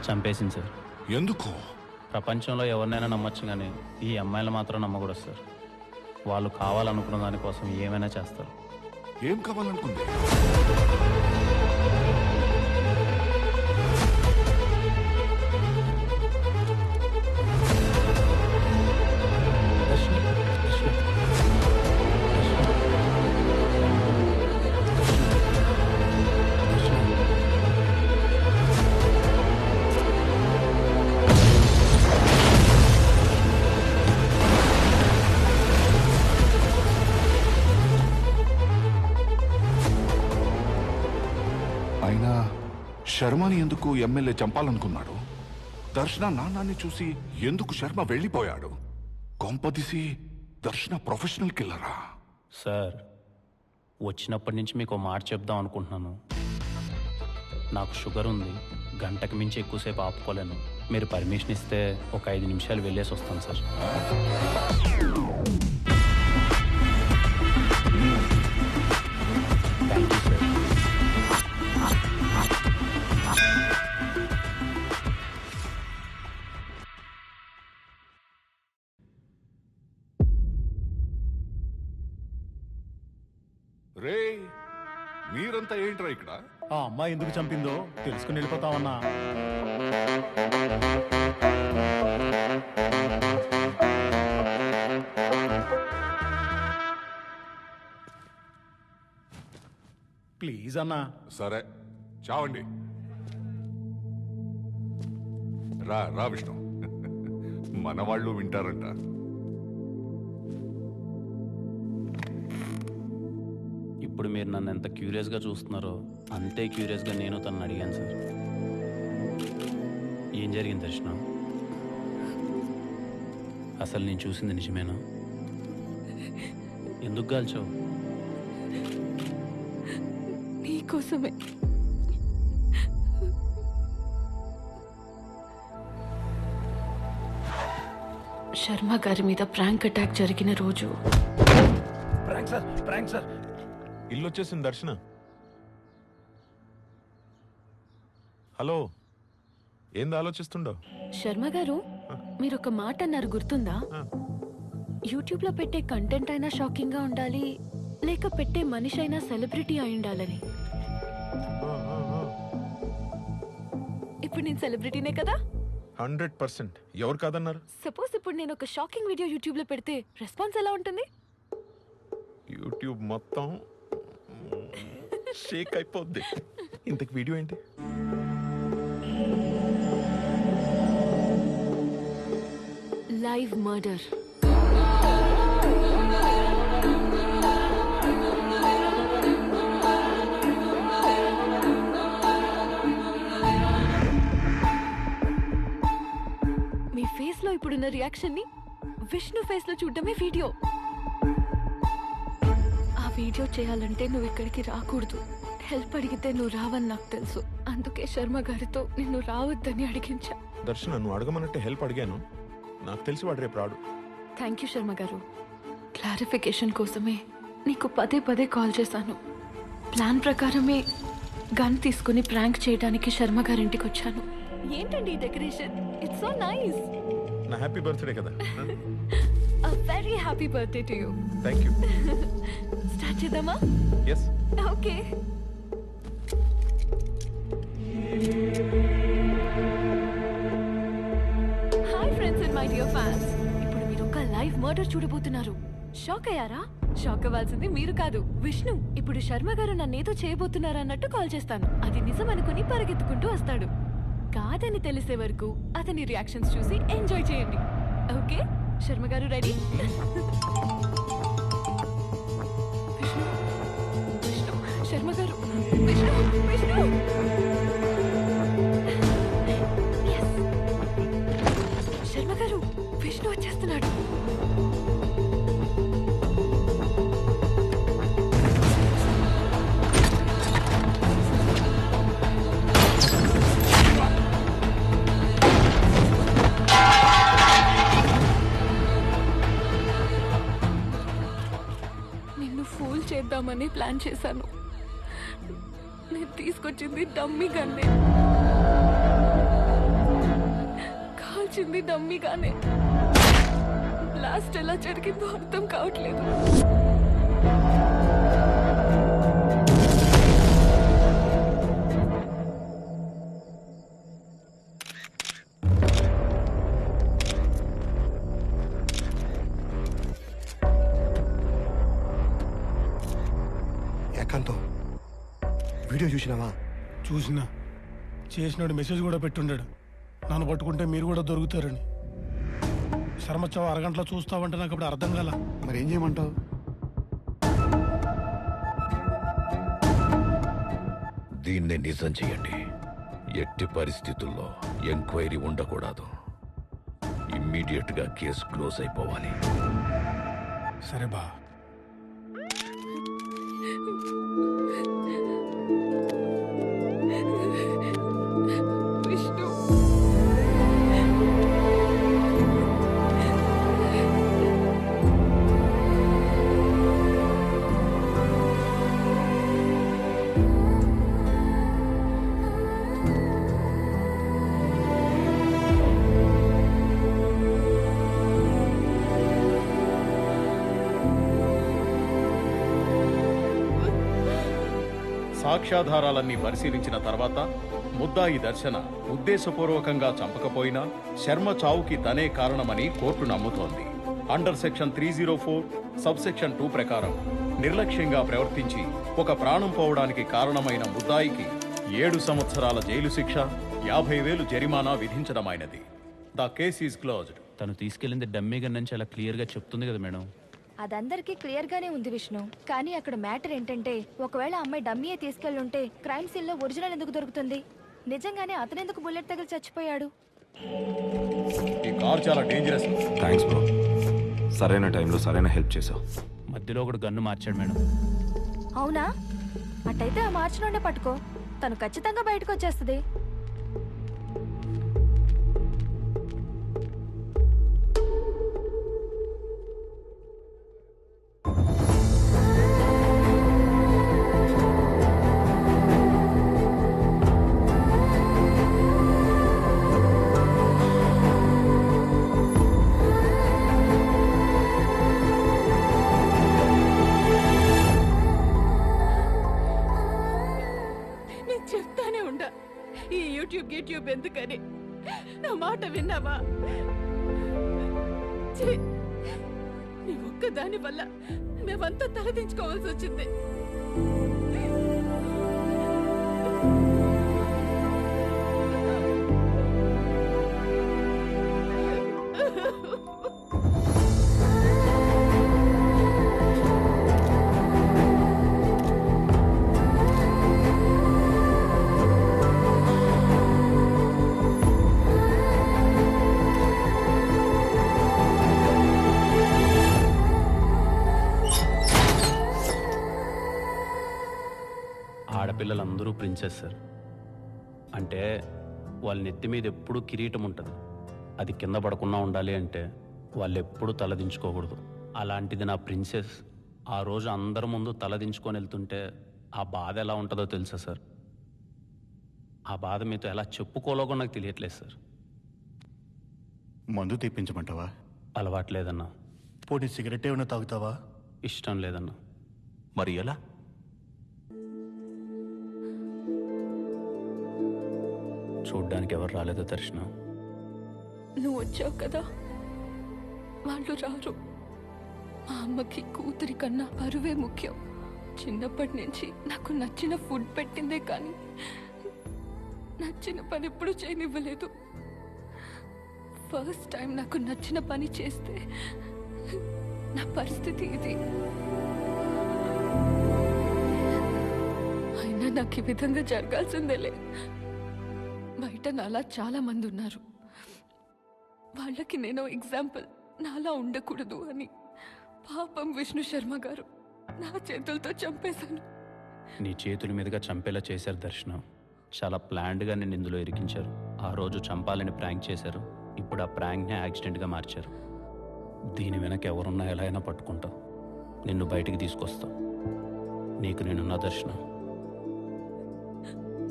చంపేసింది సార్. ఎందుకు? ప్రపంచంలో ఎవరినైనా నమ్మొచ్చు కానీ ఈ అమ్మాయిలు మాత్రం నమ్మకూడదు సార్. వాళ్ళు కావాలనుకున్న దానికోసం ఏమైనా చేస్తారు. ఏం కావాలనుకుంది? అయినా శర్మని ఎందుకు ఎమ్మెల్యే చంపాలనుకున్నాడు? దర్శన నాన్నాన్ని చూసి ఎందుకు శర్మ వెళ్ళిపోయాడు? కొంపదీసి దర్శన ప్రొఫెషనల్ కిల్లరా? సార్, వచ్చినప్పటి నుంచి మీకు ఒక మాట చెప్దాం అనుకుంటున్నాను. నాకు షుగర్ ఉంది, గంటకు మించి ఎక్కువసేపు ఆపుకోలేను. మీరు పర్మిషన్ ఇస్తే ఒక 5 నిమిషాలు వెళ్ళేసి వస్తాను సార్. Thank you sir. ఏంట్రా ఇక్కడ? ఆ అమ్మాయి ఎందుకు చంపిందో తెలుసుకుని వెళ్ళిపోతామన్నా. ప్లీజ్ అన్నా. సరే చావండి. రా రా విష్ణు, మన వాళ్ళు వింటారంట. ఇప్పుడు మీరు నన్ను ఎంత క్యూరియస్గా చూస్తున్నారో అంతే క్యూరియస్గా నేను తనని అడిగాను సార్. ఏం జరిగింది దర్శన? అసలు నేను చూసింది నిజమేనా? ఎందుకు కాల్చావు? నీకోసమే. శర్మ గారి మీద ప్రాంక్ అటాక్ జరిగిన రోజు. ప్రాంక్ సార్ ఇల్లు వచ్చేసింది దర్శన. హలో, ఏంది ఆలోచిస్తుండో? శర్మ గారు, మీరు ఒక మాట అన్నారు గుర్తుందా? యూట్యూబ్ లో పెట్టే కంటెంట్ అయినా షాకింగ్ గా ఉండాలి, లేక పెట్టే మనిషి అయినా సెలబ్రిటీ అయి ఉండాలని. ఇప్పుడు నేను సెలబ్రిటీనే కదా? 100%. ఎవరు కాదన్నారు? సపోజ్ ఇప్పుడు నేను ఒక షాకింగ్ వీడియో యూట్యూబ్ లో పెడితే రెస్పాన్స్ ఎలా ఉంటుంది? యూట్యూబ్ మొత్తం షేక్ అయిపోద్ది. ఇంతకు వీడియో ఏంటి? Live murder. మీ ఫేస్ లో ఇప్పుడున్న రియాక్షన్ ని విష్ణు ఫేస్ లో చూడడమే వీడియో. ఆ వీడియో చేయాలంటే నువ్వు ఇక్కడికి రాకూడదు. హెల్ప్ అడిగితే నువ్వు రావని నాకు తెలుసు. అందుకే శర్మ గారితో నిన్ను రావద్దని అడిగించా. దర్శన, నువ్వు అడగమన్నట్టే హెల్ప్ అడిగాను. నాకు తెలిసి వాడు రేపు రాడు. థ్యాంక్ యూ శర్మ గారు. క్లారిఫికేషన్ కోసమే నీకు పదే పదే కాల్ చేశాను. ప్లాన్ ప్రకారమే గన్ తీసుకుని ప్రాంక్ చేయడానికి శర్మ గారింటికి వచ్చాను. ఏంటండి ఈ డెకరేషన్? It's so nice. నా హ్యాపీ బర్త్డే కదా. A very happy birthday to you. Thank you. Start చేద్దామా? Yes. Okay. Hi friends and my dear fans. ఇప్పుడు మీరు ఒక లైవ్ మర్డర్ చూడబోతున్నారు. షాక్ అయ్యారా? షాక్ అవ్వాల్సింది మీరు కాదు, విష్ణు. ఇప్పుడు శర్మ గారు నన్నేదో చేయబోతున్నారు అన్నట్టు కాల్ చేస్తాను. అది నిజం అనుకుని పరిగెత్తుకుంటూ వస్తాడు. కాదని తెలిసే వరకు అతని రియాక్షన్స్ చూసి ఎంజాయ్ చేయండి. ఓకే? శర్మ గారు రెడీ? విష్ణు, విష్ణు, శర్మ గారు, విష్ణు, విష్ణు. Yes. శర్మ గారు, విష్ణు వచ్చేస్తున్నాడు. ఫూల్ చేద్దామని ప్లాన్ చేశాను. నేను తీసుకొచ్చింది డమ్మీ గన్నే, కాల్చింది డమ్మీగానే. బ్లాస్ట్ ఎలా జరిగిందో అర్థం కావట్లేదు. ఏకాంతం, వీడియో చూసినావా? చూసినా. చేసినాడు మెసేజ్ కూడా పెట్టుండాడు, నన్ను పట్టుకుంటే మీరు కూడా దొరుకుతారని. శర్మచ్చావు అరగంటలో చూస్తావంటే నాకు అప్పుడు అర్థం కాల. మరి ఏం చేయమంటావు? దీన్నే నిజం చేయండి. ఎట్టి పరిస్థితుల్లో ఎంక్వైరీ ఉండకూడదు. ఇమ్మీడియట్ గా కేసు క్లోజ్ అయిపోవాలి. సరే బా. విష్ణు, సాక్ష్యాధారాలన్నీ పరిశీలించిన తర్వాత ముద్దాయి దర్శన ఉద్దేశపూర్వకంగా చంపకపోయినా శర్మ చావుకి తనే కారణమని కోర్టు నమ్ముతోంది. అండర్ సెక్షన్ 304 సబ్ సెక్షన్ 2 ప్రకారం నిర్లక్ష్యంగా ప్రవర్తించి ఒక ప్రాణం పోవడానికి కారణమైన ముద్దాయికి 7 సంవత్సరాల జైలు శిక్ష, 50,000 జరిమానా విధించడమైనది. The case is closed. తను తీసుకెళ్ళింది డమ్మీ గన్ నుంచి అలా క్లియర్గా చెప్తుంది కదా మేడం. అదందరికీ క్లియర్ గానే ఉంది విష్ణు. కానీ అక్కడ మ్యాటర్ ఏంటంటే, ఒకవేళ అమ్మాయి డమ్మీయే తీసుకెళ్ళుంటే క్రైమ్ సీన్ లో ఒరిజినల్ ఎందుకు దొరుకుతుంది? నిజంగానే అతనెందుకు బుల్లెట్ తగిలి చచ్చిపోయాడు? ఈ కార్ చాలా డేంజరస్. థ్యాంక్స్ బ్రో, సరైన టైంలో సరైన హెల్ప్ చేసావు. మధ్యలో ఒకడు గన్ను మార్చాడు మేడం. అవునా? అట్టయితే ఆ మార్చి నుండే పట్టుకో, తను ఖచ్చితంగా బయటకు వచ్చేస్తుంది. యూట్యూబ్ ఎందుకని నా మాట విన్నావా? నీ ఒక్కదాని వల్ల మేమంతా తలదించుకోవాల్సి వచ్చింది. ఆడపిల్లలందరూ ప్రిన్సెస్ సార్. అంటే వాళ్ళ నెత్తి మీద ఎప్పుడూ కిరీటం ఉంటుంది. అది కింద పడకుండా ఉండాలి అంటే వాళ్ళు ఎప్పుడూ తలదించుకోకూడదు. అలాంటిది నా ప్రిన్సెస్ ఆ రోజు అందరి ముందు తలదించుకొని వెళ్తుంటే ఆ బాధ ఎలా ఉంటుందో తెలుసా సార్? ఆ బాధ మీతో ఎలా చెప్పుకోలేకో నాకు తెలియట్లేదు సార్. మందు తెప్పించమంటావా? అలవాట్లేదన్నా. పోనీ సిగరెట్ ఏమైనా తాగుతావా? ఇష్టం లేదన్నా. మరి ఎలా? చూడ్డానికి ఎవరు రాలేదో దర్శనం. నువ్వు వచ్చావు కదా, వాళ్ళు రారు. మా అమ్మకి కూతురి కన్నా పరువే ముఖ్యం. చిన్నప్పటి నుంచి నాకు నచ్చిన ఫుడ్ పెట్టిందే కానీ నచ్చిన పని ఎప్పుడు చేయనివ్వలేదు. ఫస్ట్ టైం నాకు నచ్చిన పని చేస్తే నా పరిస్థితి ఇది. అయినా నాకు ఈ విధంగా జరగాల్సిందేలే. బయట నాలా చాలా మంది ఉన్నారు. వాళ్ళకి నేను ఎగ్జాంపుల్ నాలా ఉండకూడదు అని పాపం విష్ణు శర్మ గారు నా చేతులతో చంపేశాను. నీ చేతుల మీదుగా చంపేలా చేశారు దర్శనం. చాలా ప్లాన్డ్గా నేను ఇందులో ఇరికించారు. ఆ రోజు చంపాలని ప్రాంక్ చేశారు. ఇప్పుడు ఆ ప్రాంక్ని యాక్సిడెంట్గా మార్చారు. దీని వెనక ఎవరున్నా ఎలా అయినా పట్టుకుంటావు. నిన్ను బయటికి తీసుకొస్తా. నీకు నేనున్న దర్శనం.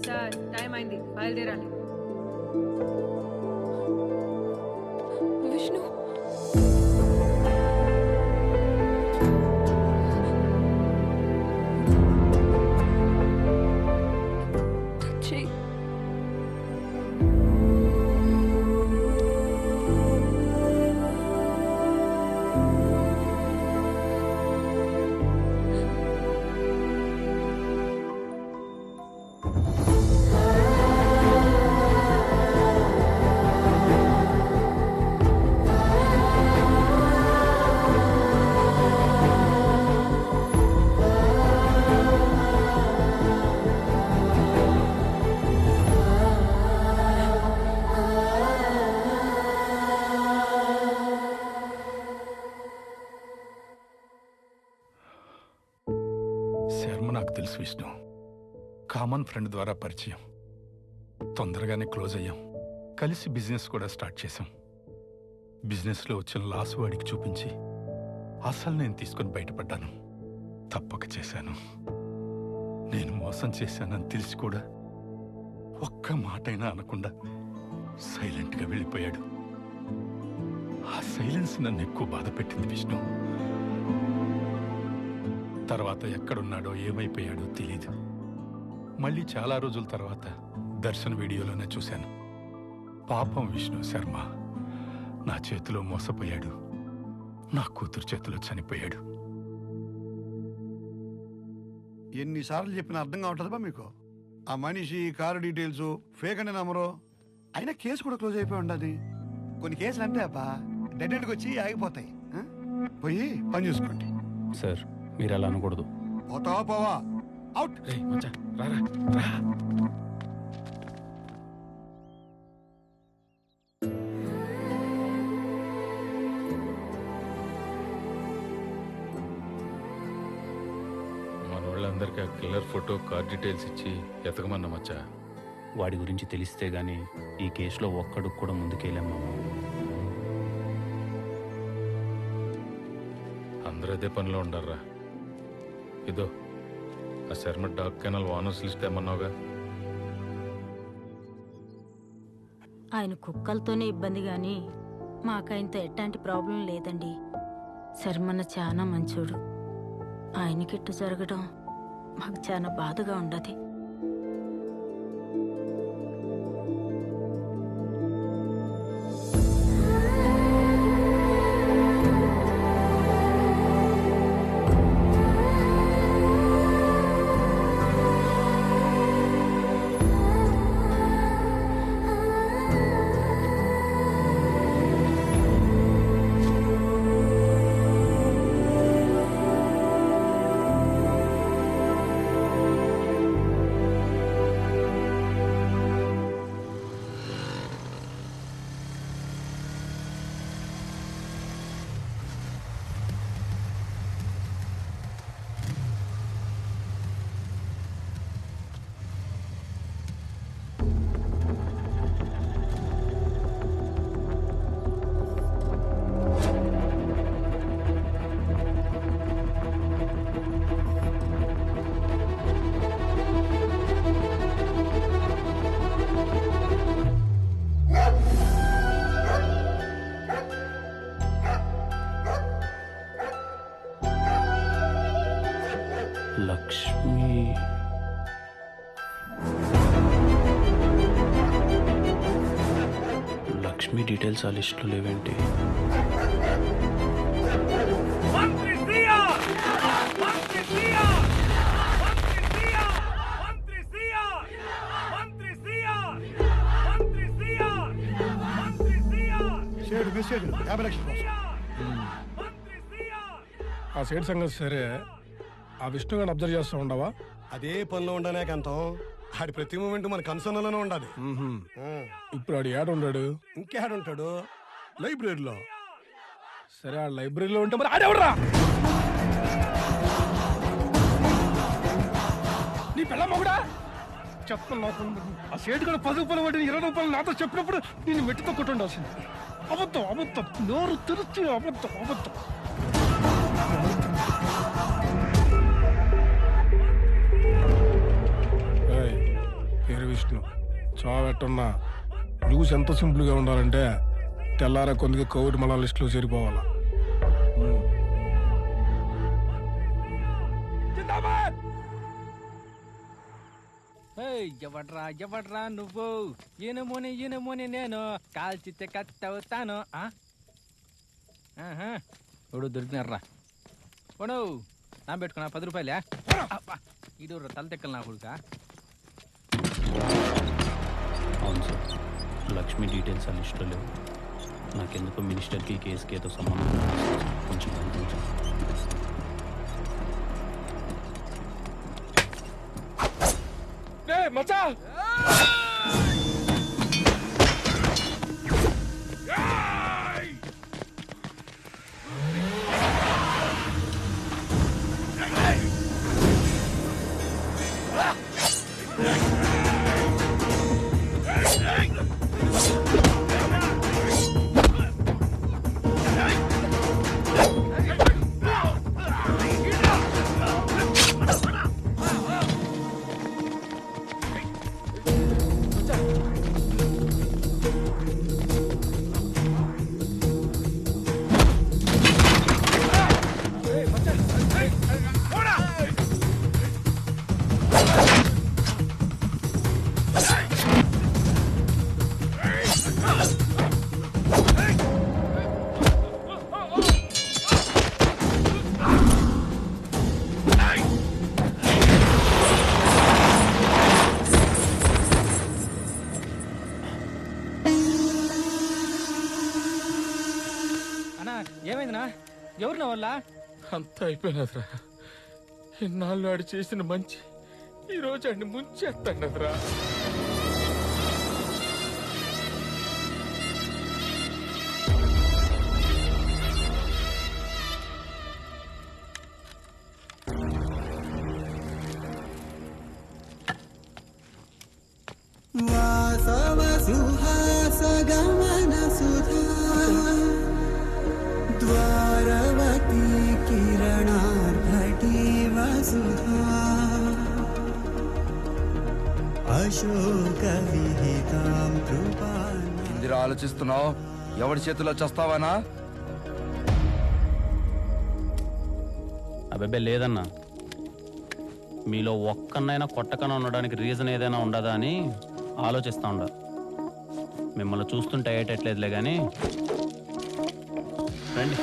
సార్ టైం అయింది, బయలుదేరాలి. విష్ణు శర్మ నాకు తెలుసు విష్ణు. కామన్ ఫ్రెండ్ ద్వారా పరిచయం. తొందరగానే క్లోజ్ అయ్యాం. కలిసి బిజినెస్ కూడా స్టార్ట్ చేశాం. బిజినెస్లో వచ్చిన లాస్ వాడికి చూపించి అసలు నేను తీసుకొని బయటపడ్డాను. తప్పక చేశాను. నేను మోసం చేశానని తెలిసి కూడా ఒక్క మాటైనా అనకుండా సైలెంట్గా వెళ్ళిపోయాడు. ఆ సైలెన్స్ నన్ను ఎక్కువ బాధ పెట్టింది విష్ణు. తర్వాత ఎక్కడున్నాడో ఏమైపోయాడో తెలీదు. మళ్ళీ చాలా రోజుల తర్వాత దర్శన్ వీడియోలోనే చూశాను. పాపం విష్ణు శర్మ నా చేతిలో మోసపోయాడు, నా కూతురు చేతిలో చనిపోయాడు. ఎన్నిసార్లు చెప్పినా అర్థం కావట్లేదా మీకు? ఆ మనిషి, కారు డీటెయిల్స్ ఫేక్ అని నమ్మరు. అయినా కేసు కూడా క్లోజ్ అయిపోయి ఉండదు. కొన్ని కేసులు అంతే అబ్బా, డెడ్ ఎండ్కి వచ్చి ఆగిపోతాయి. పోయి పని చూసుకోండి. సార్ మీరు అలా అనకూడదు. పోతావా పోవా, అవుట్. మన వాళ్ళందరికీ ఆ కిల్లర్ ఫోటో, కార్ డీటెయిల్స్ ఇచ్చి ఎతకమన్నా మచ్చా. వాడి గురించి తెలిస్తే గానీ ఈ కేసులో ఒక్కడికి కూడా ముందుకెళ్ళాం మామ. అందరూ అదే పనిలో ఉండారా. ఇదో ఆ Sharma dog kennel owners list ఏమన్నావుగా. ఆయన కుక్కలతోనే ఇబ్బంది గాని మాకైంత ఎట్లాంటి ప్రాబ్లం లేదండి. శర్మన్న చాలా మంచోడు. ఆయనకిట్టు జరగడం మాకు చాలా బాధగా ఉండదు. లక్ష్మి డీటెయిల్స్ ఆ లిస్టులో లేవేంటి? మెసేజ్ 50 లక్షల కోసం. ఆ సైడ్ సంగతి సరే, ఆ విష్ణు గారిని అబ్జర్వ్ చేస్తూ ఉండవా? అదే పనిలో ఉండనే కంతం. ఆడి ప్రతి మూమెంట్ మన కన్సర్న్లోనే ఉండాలి. ఇప్పుడు ఆడు ఏడు ఉన్నాడు? ఇంకేడు ఉంటాడు, లైబ్రరీలో. సరే ఆ లైబ్రరీలో ఉంటే మరి ఆడెవడరా? నీ పిల్ల మొగుడా చెప్తాను. నాకు ఆ సేటు కూడా 10 రూపాయలు పడి 20 రూపాయలు నాతో చెప్పినప్పుడు నేను మెట్టుతో కొట్టుండాల్సింది. అబద్ధం అబద్ధం, నోరు తెరిచి అబద్ధం అబద్ధం. పేరు విష్ణు, చావెట్టున్నా న్యూస్ ఎంత సింపుల్గా ఉండాలంటే తెల్లారా కొందికి కోవిడ్ మళ్ళా లిస్టులో చేరిపోవాలా. ఎవడ్రా ఎవడ్రా నువ్వు? ఈయనమోని నేను కాల్చితే కట్ అవుతాను. ఇప్పుడు దొరికినారా? ఓడు నా పెట్టుకున్నా 10 రూపాయలే. ఇడు తల తెక్కలు నా కొడుకా. అవును సార్, లక్ష్మి డీటెయిల్స్ ఆ లిస్టులో లేవు. నాకెందుకో మినిస్టర్కి ఈ కేసుకి ఏదో సంబంధం కొంచెం కనిపించింది. మచ్చా ఏమైందినా? ఎవరిన వల్ల? అంతా అయిపోయినదిరా. ఇన్నాళ్ళు ఆడు చేసిన మంచి ఈ రోజు ఆడిని ముంచేస్తాడరా. సుహాసగమన సుధా ద్వారవతి కిరణార్భటి వసుధా అశోక విహితాం కృపా. ఇందిరా ఆలోచిస్తున్నావు? ఎవరి చేతిలో చస్తావానా? అబ్బాయి లేదన్నా, మీలో ఒక్కనైనా కొట్టకన ఉండడానికి రీజన్ ఏదైనా ఉండదా అని ఆలోచిస్తా ఉండ. మిమ్మల్ని చూస్తుంటే అయ్యేటట్లేదులే కానీ రండి.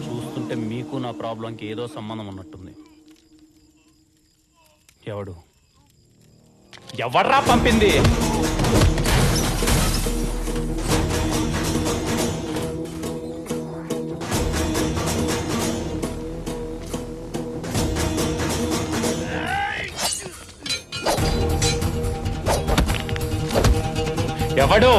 చూస్తుంటే మీకు నా ప్రాబ్లంకి ఏదో సంబంధం ఉన్నట్టుంది. ఎవడ్రా పంపింది? ఎవడు?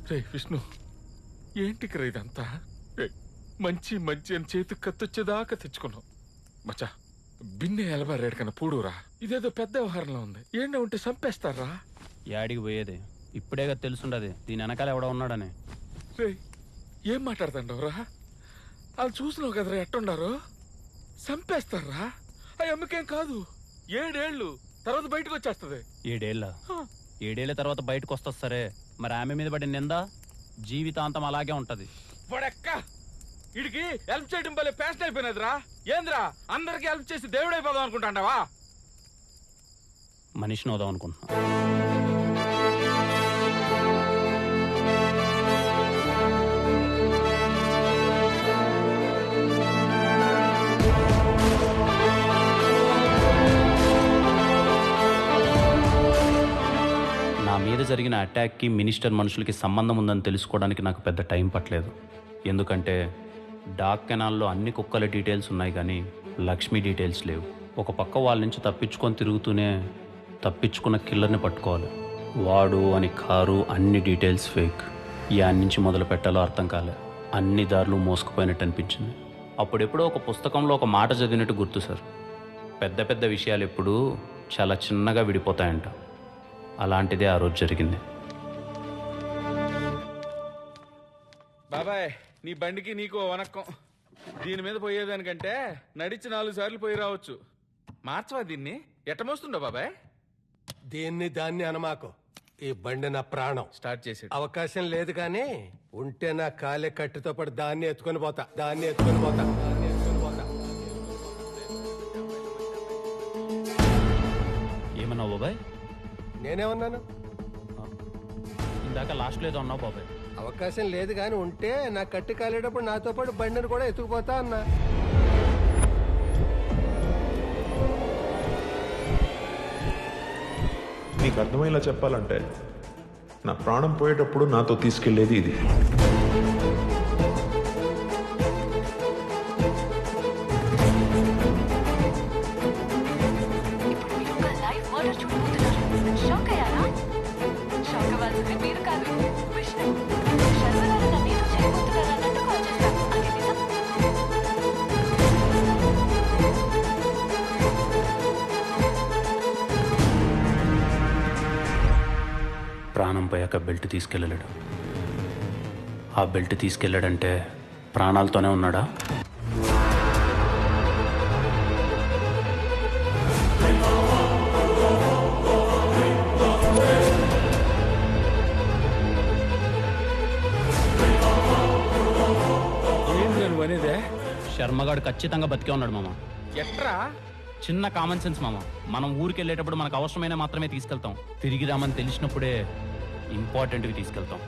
రే విష్ణు, ఏంటికిరా ఇదంతా? మంచి మంచి అని చేతికి కత్తొచ్చేదాకా తెచ్చుకున్నావు. మచ్చా బిన్నె ఎలబారేడు కన్నా పూడురా. ఇదేదో పెద్ద వ్యవహారంలో ఉంది. ఏంటో ఉంటే చంపేస్తారా? యాడికి పోయేది? ఇప్పుడేగా తెలుసుండది దీని వెనకాల ఎవడో ఉన్నాడని. రే ఏం మాట్లాడుతుండవురా? వాళ్ళు చూసినావు కదరా ఎట్టుండారో. చంపేస్తారా? ఆ అమ్మకేం కాదు, 7 ఏళ్ళు తర్వాత బయటకు వచ్చేస్తుంది. 7 ఏళ్ళ? 7 ఏళ్ళ తర్వాత బయటకు వస్తుంది సరే, మరి ఆమె మీద పడిన నింద జీవితాంతం అలాగే ఉంటది. వాడెక్క ఇడికి హెల్ప్ చేయడం వల్లే ప్యాషన్ అయిపోయినదిరా. ఏంద్రా అందరికి హెల్ప్ చేసి దేవుడైపోదాం అనుకుంటాండావా? మనిషిని అవుదాం అనుకుంటున్నా. నా మీద జరిగిన అటాక్కి మినిస్టర్ మనుషులకి సంబంధం ఉందని తెలుసుకోవడానికి నాకు పెద్ద టైం పట్టలేదు. ఎందుకంటే డాక్ కెనాల్లో అన్ని కుక్కల డీటెయిల్స్ ఉన్నాయి కానీ లక్ష్మి డీటెయిల్స్ లేవు. ఒక పక్క వాళ్ళ నుంచి తప్పించుకొని తిరుగుతూనే తప్పించుకున్న కిల్లర్ని పట్టుకోవాలి. వాడు అని కారు అన్ని డీటెయిల్స్ ఫేక్. యాన్ నుంచి మొదలు పెట్టాలో అర్థం కాలే. అన్ని దారులు మోసుకుపోయినట్టు అనిపించింది. అప్పుడెప్పుడో ఒక పుస్తకంలో ఒక మాట చదివినట్టు గుర్తు సార్, పెద్ద పెద్ద విషయాలు ఎప్పుడూ చాలా చిన్నగా విడిపోతాయంట. అలాంటిదే ఆ రోజు జరిగింది. బాబాయ్ నీ బండికి నీకు వనక్కం. దీని మీద పోయేదానికంటే నడిచి 4 సార్లు పోయి రావచ్చు. మార్చవా దీన్ని? ఎట్ట మోస్తుండో బాబాయ్? దీన్ని దాన్ని అనమాకు. ఈ బండి నా ప్రాణం. స్టార్ట్ చేసి అవకాశం లేదు కానీ ఉంటే నా కాలే కట్టితో పాటు దాన్ని ఎత్తుకొని పోతా. ఏమన్నావు బాబాయ్? నేనేమన్నాను? ఇందాక లాస్ట్లో ఏదో అన్నావు బాబాయ్. అవకాశం లేదు కానీ ఉంటే నా కట్టి కాలేటప్పుడు నాతో పాటు బండిని కూడా ఎత్తుకుపోతా అన్నా. నీకు అర్థమయ్యేలా చెప్పాలంటే నా ప్రాణం పోయేటప్పుడు నాతో తీసుకెళ్లేది ఇది. ప్రాణం పోయాక బెల్ట్ తీసుకెళ్ళలేడు. ఆ బెల్ట్ తీసుకెళ్ళాడంటే ప్రాణాలతోనే ఉన్నాడా? శర్మగాడు ఖచ్చితంగా బతికే ఉన్నాడు మామ. ఎట్రా? చిన్న కామన్ సెన్స్ మామ. మనం ఊరికి వెళ్ళేటప్పుడు మనకు అవసరమైన మాత్రమే తీసుకెళ్తాం. తిరిగి రామని తెలిసినప్పుడే ఇంపార్టెంట్వి తీసుకెళ్తాం.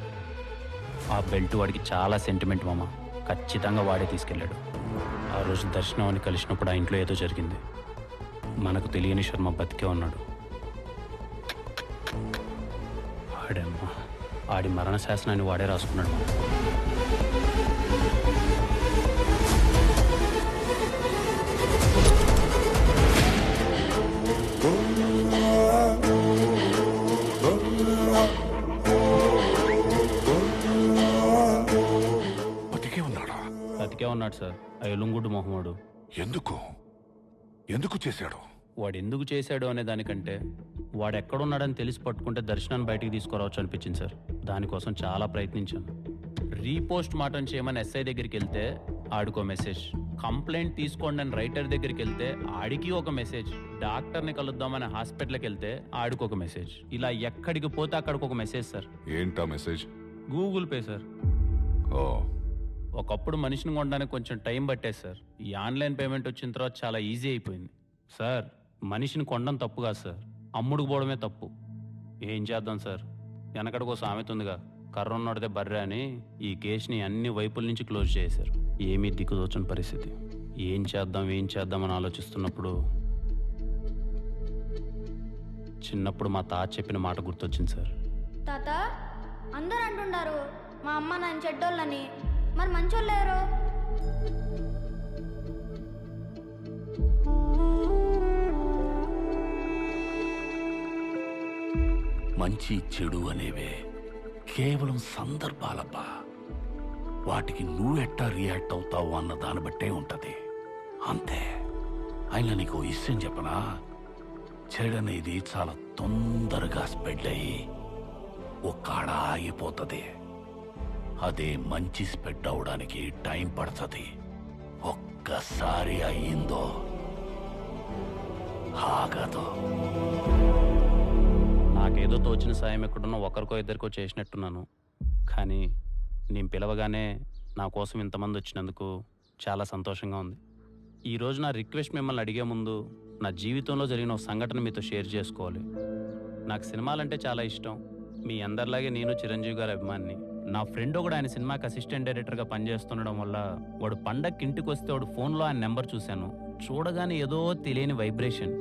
ఆ బెల్ట్ వాడికి చాలా సెంటిమెంట్ మామ. ఖచ్చితంగా వాడే తీసుకెళ్ళాడు. ఆ రోజు దర్శనం అని కలిసినప్పుడు ఆ ఇంట్లో ఏదో జరిగింది. మనకు తెలియని శర్మ బతికే ఉన్నాడు. వాడేమ్మా ఆడి మరణ శాసనాన్ని వాడే రాసుకున్నాడు. బతికే ఉన్నాడు సార్. ఆ ఎలుంగుడు మొహమ్మడు. ఎందుకు చేశాడు? వాడు ఎందుకు చేశాడు అనే దానికంటే వాడు ఎక్కడున్నాడని తెలిసి పట్టుకుంటే దర్శనాన్ని బయటికి తీసుకురావచ్చు అనిపించింది సార్. దానికోసం చాలా ప్రయత్నించాను. రీపోస్ట్ మార్టం చేయమని ఎస్ఐ దగ్గరికి వెళ్తే ఆడికో మెసేజ్, కంప్లైంట్ తీసుకోండి అని రైటర్ దగ్గరికి వెళ్తే ఆడికి ఒక మెసేజ్, డాక్టర్ని కలుద్దామని హాస్పిటల్కి వెళ్తే ఆడికి ఒక మెసేజ్. ఇలా ఎక్కడికి పోతే అక్కడికి ఒక మెసేజ్ సార్. ఏంటా మెసేజ్? Google pay sir. ఒకప్పుడు మనిషిని కొనడానికి కొంచెం టైం పట్టేది సార్. ఈ ఆన్లైన్ పేమెంట్ వచ్చిన తర్వాత చాలా ఈజీ అయిపోయింది సార్. మనిషిని కొనడం తప్పు కాదు సార్, అమ్ముడుకు పోవడమే తప్పు. ఏం చేద్దాం సార్, వెనకడికో సామెత ఉందిగా, కర్ర ఉన్నోడితే బర్రె అని. ఈ కేసుని అన్ని వైపుల నుంచి క్లోజ్ చేశారు. ఏమీ దిక్కుదోచని పరిస్థితి. ఏం చేద్దామని ఆలోచిస్తున్నప్పుడు చిన్నప్పుడు మా తాత చెప్పిన మాట గుర్తొచ్చింది సార్. తాత, అందరూ అంటున్నారు మా అమ్మ నాన్న చెడ్డోళ్ళని, మరి మంచోళ్ళు ఎవరు? మంచి చెడు అనేవే కేవలం సందర్భాలబ్బా. వాటికి నువ్వెట్టా రియాక్ట్ అవుతావు అన్న దాన్ని బట్టే ఉంటది అంతే. అయినా నీకు విషయం చెప్పనా, చెడనేది చాలా తొందరగా స్ప్రెడ్ అయ్యి ఒక్కడ ఆగిపోతుంది. అదే మంచి స్ప్రెడ్ అవడానికి టైం పడుతుంది. ఒక్కసారి అయ్యిందో ఆగదు. నాకేదో తోచిన సాయం ఎక్కడున్నా ఒకరికో ఇద్దరికో చేసినట్టున్నాను. కానీ నేను పిలవగానే నా కోసం ఇంతమంది వచ్చినందుకు చాలా సంతోషంగా ఉంది. ఈరోజు నా రిక్వెస్ట్ మిమ్మల్ని అడిగే ముందు నా జీవితంలో జరిగిన ఒక సంఘటన మీతో షేర్ చేసుకోవాలి. నాకు సినిమాలంటే చాలా ఇష్టం. మీ అందరిలాగే నేను చిరంజీవి గారి అభిమానిని. నా ఫ్రెండ్ ఒకడు ఆయన సినిమాకి అసిస్టెంట్ డైరెక్టర్గా పనిచేస్తుండడం వల్ల వాడు పండగకి ఇంటికి వస్తే వాడు ఫోన్లో ఆయన నెంబర్ చూశాను. చూడగానే ఏదో తెలియని వైబ్రేషన్.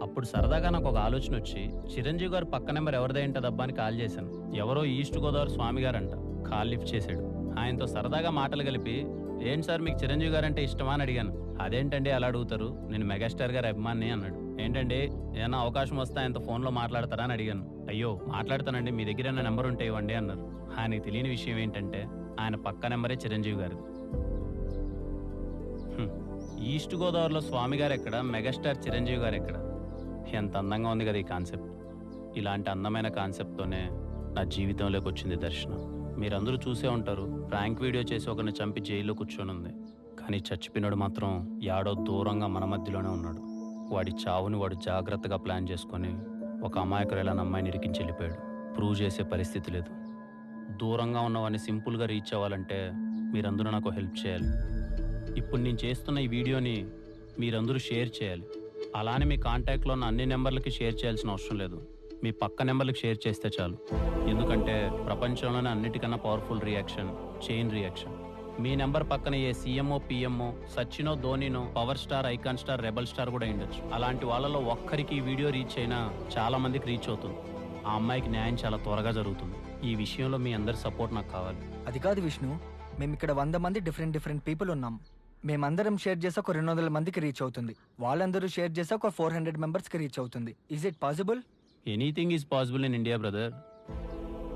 అప్పుడు సరదాగా నాకు ఒక ఆలోచన వచ్చి చిరంజీవి గారు పక్క నెంబర్ ఎవరిదైంటదబ్బా అని కాల్ చేశాను. ఎవరో ఈస్ట్ గోదావరి స్వామి గారంట. కాల్ లిఫ్ట్ చేశాడు. ఆయనతో సరదాగా మాటలు కలిపి, ఏంటి సార్ మీకు చిరంజీవి గారు అంటే ఇష్టమా అని అడిగాను. అదేంటండి అలా అడుగుతారు, నేను మెగాస్టార్ గారి అభిమాని అన్నాడు. ఏంటండి ఏమైనా అవకాశం వస్తే ఆయనతో ఫోన్లో మాట్లాడతారా అని అడిగాను. అయ్యో మాట్లాడతానండి, మీ దగ్గర ఏమైనా నెంబర్ ఉంటే ఇవ్వండి అన్నారు. ఆయనకి తెలియని విషయం ఏంటంటే ఆయన పక్క నెంబరే చిరంజీవి గారు. ఈస్ట్ గోదావరిలో స్వామి గారు ఎక్కడ, మెగాస్టార్ చిరంజీవి గారు ఎక్కడ? ఎంత అందంగా ఉంది కదా ఈ కాన్సెప్ట్. ఇలాంటి అందమైన కాన్సెప్ట్తోనే నా జీవితంలోకి వచ్చింది దర్శనం. మీరందరూ చూసే ఉంటారు, ప్రాంక్ వీడియో చేసి ఒకరిని చంపి జైల్లో కూర్చొని ఉంది. కానీ చచ్చిపోయినాడు మాత్రం యాడో దూరంగా మన మధ్యలోనే ఉన్నాడు. వాడి చావుని వాడు జాగ్రత్తగా ప్లాన్ చేసుకొని ఒక అమాయకురాలైన అమ్మాయిని ఇరికించి వెళ్ళిపోయాడు. ప్రూవ్ చేసే పరిస్థితి లేదు. దూరంగా ఉన్న వాడిని సింపుల్గా రీచ్ అవ్వాలంటే మీరందరూ నాకు హెల్ప్ చేయాలి. ఇప్పుడు నేను చేస్తున్న ఈ వీడియోని మీరందరూ షేర్ చేయాలి. అలానే మీ కాంటాక్ట్లో ఉన్న అన్ని నెంబర్లకి షేర్ చేయాల్సిన అవసరం లేదు. మీ పక్క నెంబర్లకు షేర్ చేస్తే చాలు. ఎందుకంటే ప్రపంచంలోనే అన్నిటికన్నా పవర్ఫుల్ రియాక్షన్ చైన్ రియాక్షన్. మీ నెంబర్ పక్కన ఏ సీఎంఓ పిఎంఓ సచినో ధోనినో power star icon star rebel star కూడా ఉండొచ్చు. అలాంటి వాళ్ళలో ఒక్కరికి ఈ వీడియో రీచ్ అయినా చాలా మందికి రీచ్ అవుతుంది. ఆ అమ్మాయికి న్యాయం చాలా త్వరగా జరుగుతుంది. ఈ విషయంలో మీ అందరి సపోర్ట్ నాకు కావాలి. అది కాదు విష్ణు, మేము ఇక్కడ 100 మంది డిఫరెంట్ పీపుల్ ఉన్నాం. మేమందరం షేర్ చేస్తే ఒక 200 మందికి రీచ్ అవుతుంది. వాళ్ళందరూ షేర్ చేస్తే ఒక 400 మెంబర్స్కి రీచ్ అవుతుంది. Is it possible? Anything is possible in India brother.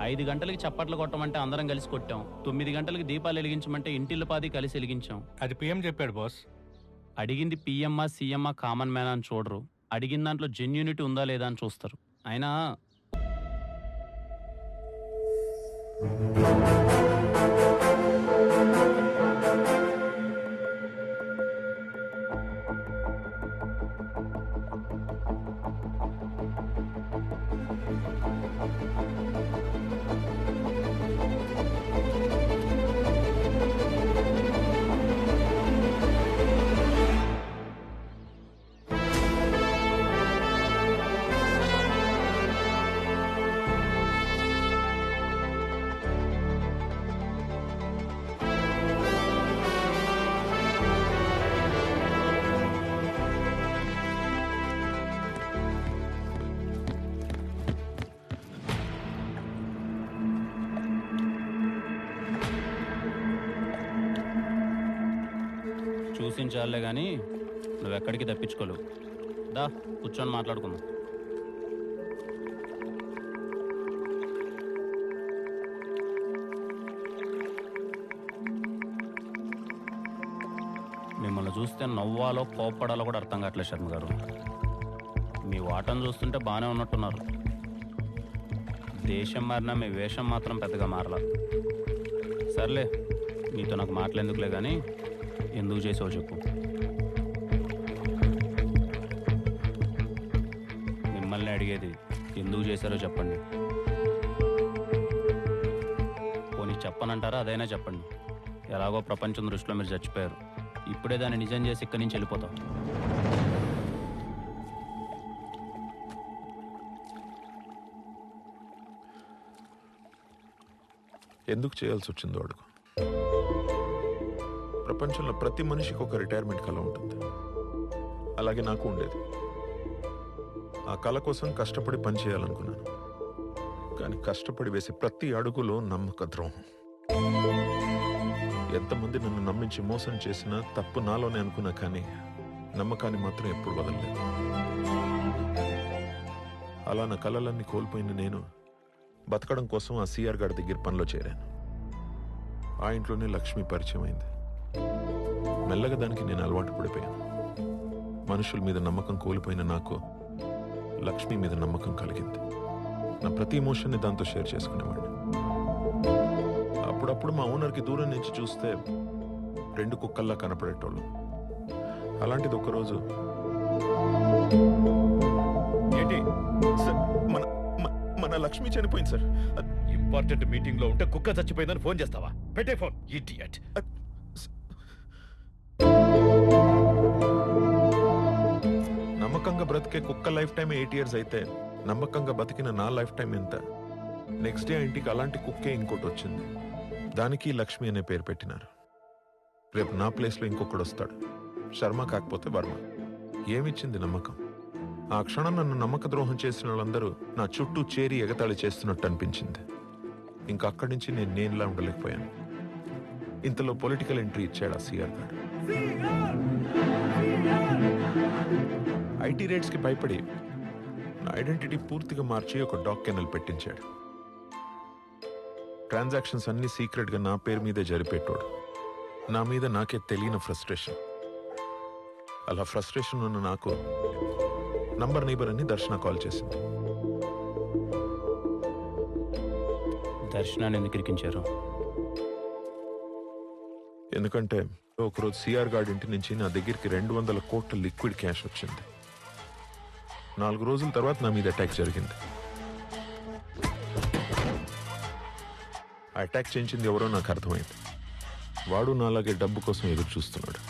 5 గంటలకి చప్పట్లు కొట్టమంటే అందరం కలిసి కొట్టాం. 9 గంటలకి దీపాలు వెలిగించమంటే ఇంటిల్లిపాది కలిసి వెలిగించాం. అది పిఎం చెప్పాడు బాస్. అడిగింది పిఎంఆ సీఎంఆ కామన్ మ్యాన్ అని చూడరు. అడిగిన దాంట్లో జెన్యూనిటీ ఉందా లేదా అని చూస్తారు. అయినా చూసించాలే కానీ నువ్వెక్కడికి తప్పించుకోలేవు. దా కూర్చొని మాట్లాడుకుందాం. మిమ్మల్ని చూస్తే నవ్వాలో కోప్పడాలో కూడా అర్థం కావట్లేదు శర్మ గారు. మీ వాటను చూస్తుంటే బాగానే ఉన్నట్టున్నారు. దేశం మారినా మీ వేషం మాత్రం పెద్దగా మారలా. సర్లే, మీతో నాకు మాట్లాడేందుకులే కానీ ఎందుకు చేసావో చెప్పు. మిమ్మల్ని అడిగేది ఎందుకు చేశారో చెప్పండి. పోనీ చెప్పనంటారా? అదైనా చెప్పండి. ఎలాగో ప్రపంచం దృష్టిలో మీరు చచ్చిపోయారు. ఇప్పుడే దాన్ని నిజం చేసి ఇక్కడి నుంచి వెళ్ళిపోతాం. ఎందుకు చేయాల్సి వచ్చిందో అడుగు. ప్రపంచంలో ప్రతి మనిషికి ఒక రిటైర్మెంట్ కళ ఉంటుంది. అలాగే నాకు ఉండేది. ఆ కళ కోసం కష్టపడి పని చేయాలనుకున్నాను. కానీ కష్టపడి వేసే ప్రతి అడుగులో నమ్మక ద్రోహం. ఎంతమంది నన్ను నమ్మించి మోసం చేసినా తప్పు నాలోనే అనుకున్నా, కానీ నమ్మకాన్ని మాత్రం ఎప్పుడు వదలలేదు. అలా నా కళలన్నీ కోల్పోయిన నేను బతకడం కోసం ఆ సిఆర్ గారి దగ్గర పనిలో చేరాను. ఆ ఇంట్లోనే లక్ష్మి పరిచయం అయింది. మెల్లగా దానికి నేను అలవాటు పడిపోయాను. మనుషుల మీద నమ్మకం కోల్పోయిన నాకు లక్ష్మి మీద నమ్మకం కలిగింది. నా ప్రతి ఎమోషన్ని దాంతో షేర్ చేసుకునేవాడిని. అప్పుడప్పుడు మా ఓనర్కి దూరం నుంచి చూస్తే 2 కుక్కల్లా కనపడేటోళ్ళు. అలాంటిది ఒకరోజు, ఏంటి సార్, మన లక్ష్మి చనిపోయింది సార్. ఇంపార్టెంట్ మీటింగ్ లో ఉంటే కుక్క చచ్చిపోయిందని ఫోన్ చేస్తావా? పెట్టే ఫోన్, ఇడియట్. నమ్మకంగా బ్రతికే కుక్క లైఫ్ టైం 8 years అయితే నమ్మకంగా బతికిన నా లైఫ్ టైం ఎంత? నెక్స్ట్ డే ఇంటికి అలాంటి కుక్కే ఇంకోటి వచ్చింది. దానికి లక్ష్మి అనే పేరు పెట్టినారు. రేపు నా ప్లేస్లో ఇంకొకడు వస్తాడు. శర్మ కాకపోతే వర్మ. ఏమిచ్చింది నమ్మకం? ఆ క్షణం నన్ను నమ్మక ద్రోహం చేసిన వాళ్ళందరూ నా చుట్టూ చేరి ఎగతాళి చేస్తున్నట్టు అనిపించింది. ఇంకా అక్కడి నుంచి నేనులా ఉండలేకపోయాను. ఇంతలో పొలిటికల్ ఎంట్రీ ఇచ్చాడు ఆ సిఆర్ గారు. ఐటీ రేట్స్కి భయపడి నా ఐడెంటిటీ పూర్తిగా మార్చి ఒక డాగ్ కెనల్ పెట్టించాడు. ట్రాన్సాక్షన్స్ అన్ని సీక్రెట్గా నా పేరు మీదే జరిపేటోడు. నా మీద నాకే తెలియని ఫ్రస్ట్రేషన్. అలా ఫ్రస్ట్రేషన్ ఉన్న నాకు నంబర్ నైబర్ అని దర్శన కాల్ చేసింది. దర్శనాన్ని ఎందుకు ఇరికించారు? ఎందుకంటే ఒకరోజు సిఆర్ గార్డ్ ఇంటి నుంచి నా దగ్గరికి 200 కోట్ల లిక్విడ్ క్యాష్ వచ్చింది. 4 రోజుల తర్వాత నా మీద అటాక్ జరిగింది. ఆ అటాక్ చేయించింది ఎవరో నాకు అర్థమైంది. వాడు నాలాగే డబ్బు కోసం ఎదురు చూస్తున్నాడు.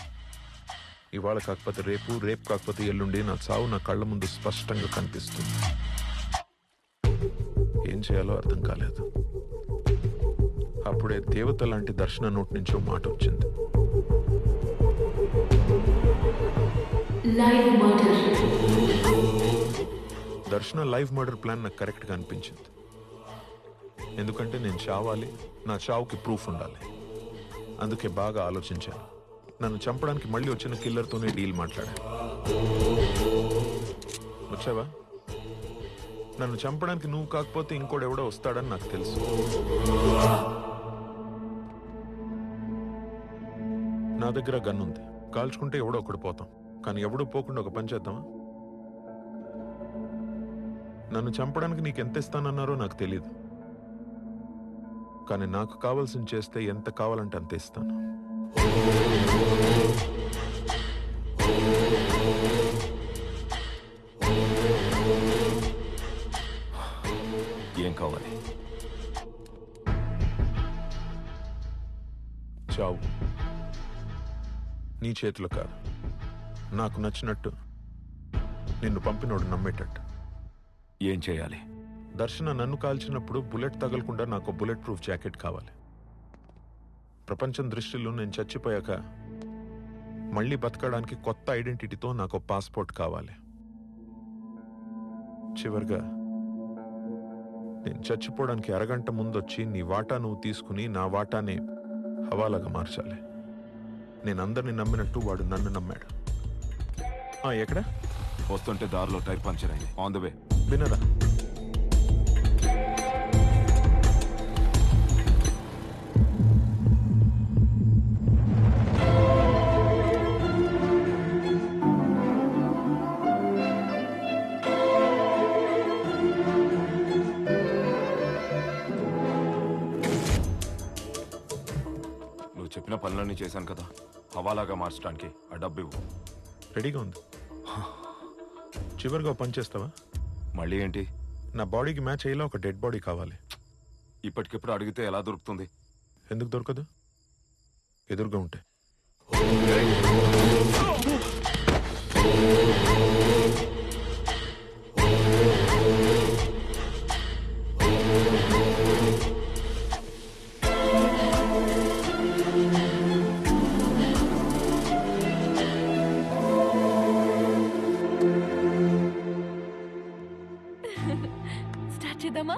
ఇవాళ కాకపోతే రేపు, రేపు కాకపోతే ఎల్లుండి నా చావు నా కళ్ళ ముందు స్పష్టంగా కనిపిస్తుంది. ఏం చేయాలో అర్థం కాలేదు. అప్పుడే దేవత లాంటి దర్శన నోటి నుంచి ఓ మాట వచ్చింది. దర్శన లైవ్ మర్డర్ ప్లాన్ నాకు కరెక్ట్గా అనిపించింది. ఎందుకంటే నేను చావాలి, నా చావుకి ప్రూఫ్ ఉండాలి. అందుకే బాగా ఆలోచించాను. నన్ను చంపడానికి మళ్ళీ వచ్చిన కిల్లర్తోనే డీల్ మాట్లాడాను. వచ్చావా? నన్ను చంపడానికి నువ్వు కాకపోతే ఇంకోడెవడో వస్తాడని నాకు తెలుసు. నా దగ్గర గన్ ఉంది. కాల్చుకుంటే ఎవడో ఒకడు పోతాం. కానీ ఎవడూ పోకుండా ఒక పని చేద్దామా? నన్ను చంపడానికి నీకు ఎంత ఇస్తానన్నారో నాకు తెలియదు. కానీ నాకు కావాల్సింది చేస్తే ఎంత కావాలంటే అంత ఇస్తాను. ఏం కావాలి? చావు. నీ చేతిలో కాదు, నాకు నచ్చినట్టు, నిన్ను పంపినోడు నమ్మేటట్టు. ఏం చేయాలి? దర్శన నన్ను కాల్చినప్పుడు బుల్లెట్ తగలకుండా నాకు బుల్లెట్ ప్రూఫ్ జాకెట్ కావాలి. ప్రపంచం దృష్టిలో నేను చచ్చిపోయాక మళ్ళీ బతకడానికి కొత్త ఐడెంటిటీతో నాకు పాస్పోర్ట్ కావాలి. చివరిగా నేను చచ్చిపోవడానికి అరగంట ముందొచ్చి నీ వాటా నువ్వు తీసుకుని నా వాటాని హవాలాగా మార్చాలి. నేను అందరిని నమ్మినట్టు వాడు నన్ను నమ్మాడు. ఎక్కడ? వస్తుంటే దారిలో టైర్ పంచర్ అయింది. On the way. వినరా? చెప్పిన పనులన్నీ చేశాను కదా, హవాలాగా మార్చడానికి ఆ డబ్బు ఇవ్వు. రెడీగా ఉంది. చివరిగా పని చేస్తావా? మళ్ళీ ఏంటి? నా బాడీకి మ్యాచ్ అయ్యేలా ఒక డెడ్ బాడీ కావాలి. ఇప్పటికిప్పుడు అడిగితే ఎలా దొరుకుతుంది? ఎందుకు దొరకదు? ఎదురుగా ఉంటే. స్టార్ట్ చేద్దామా?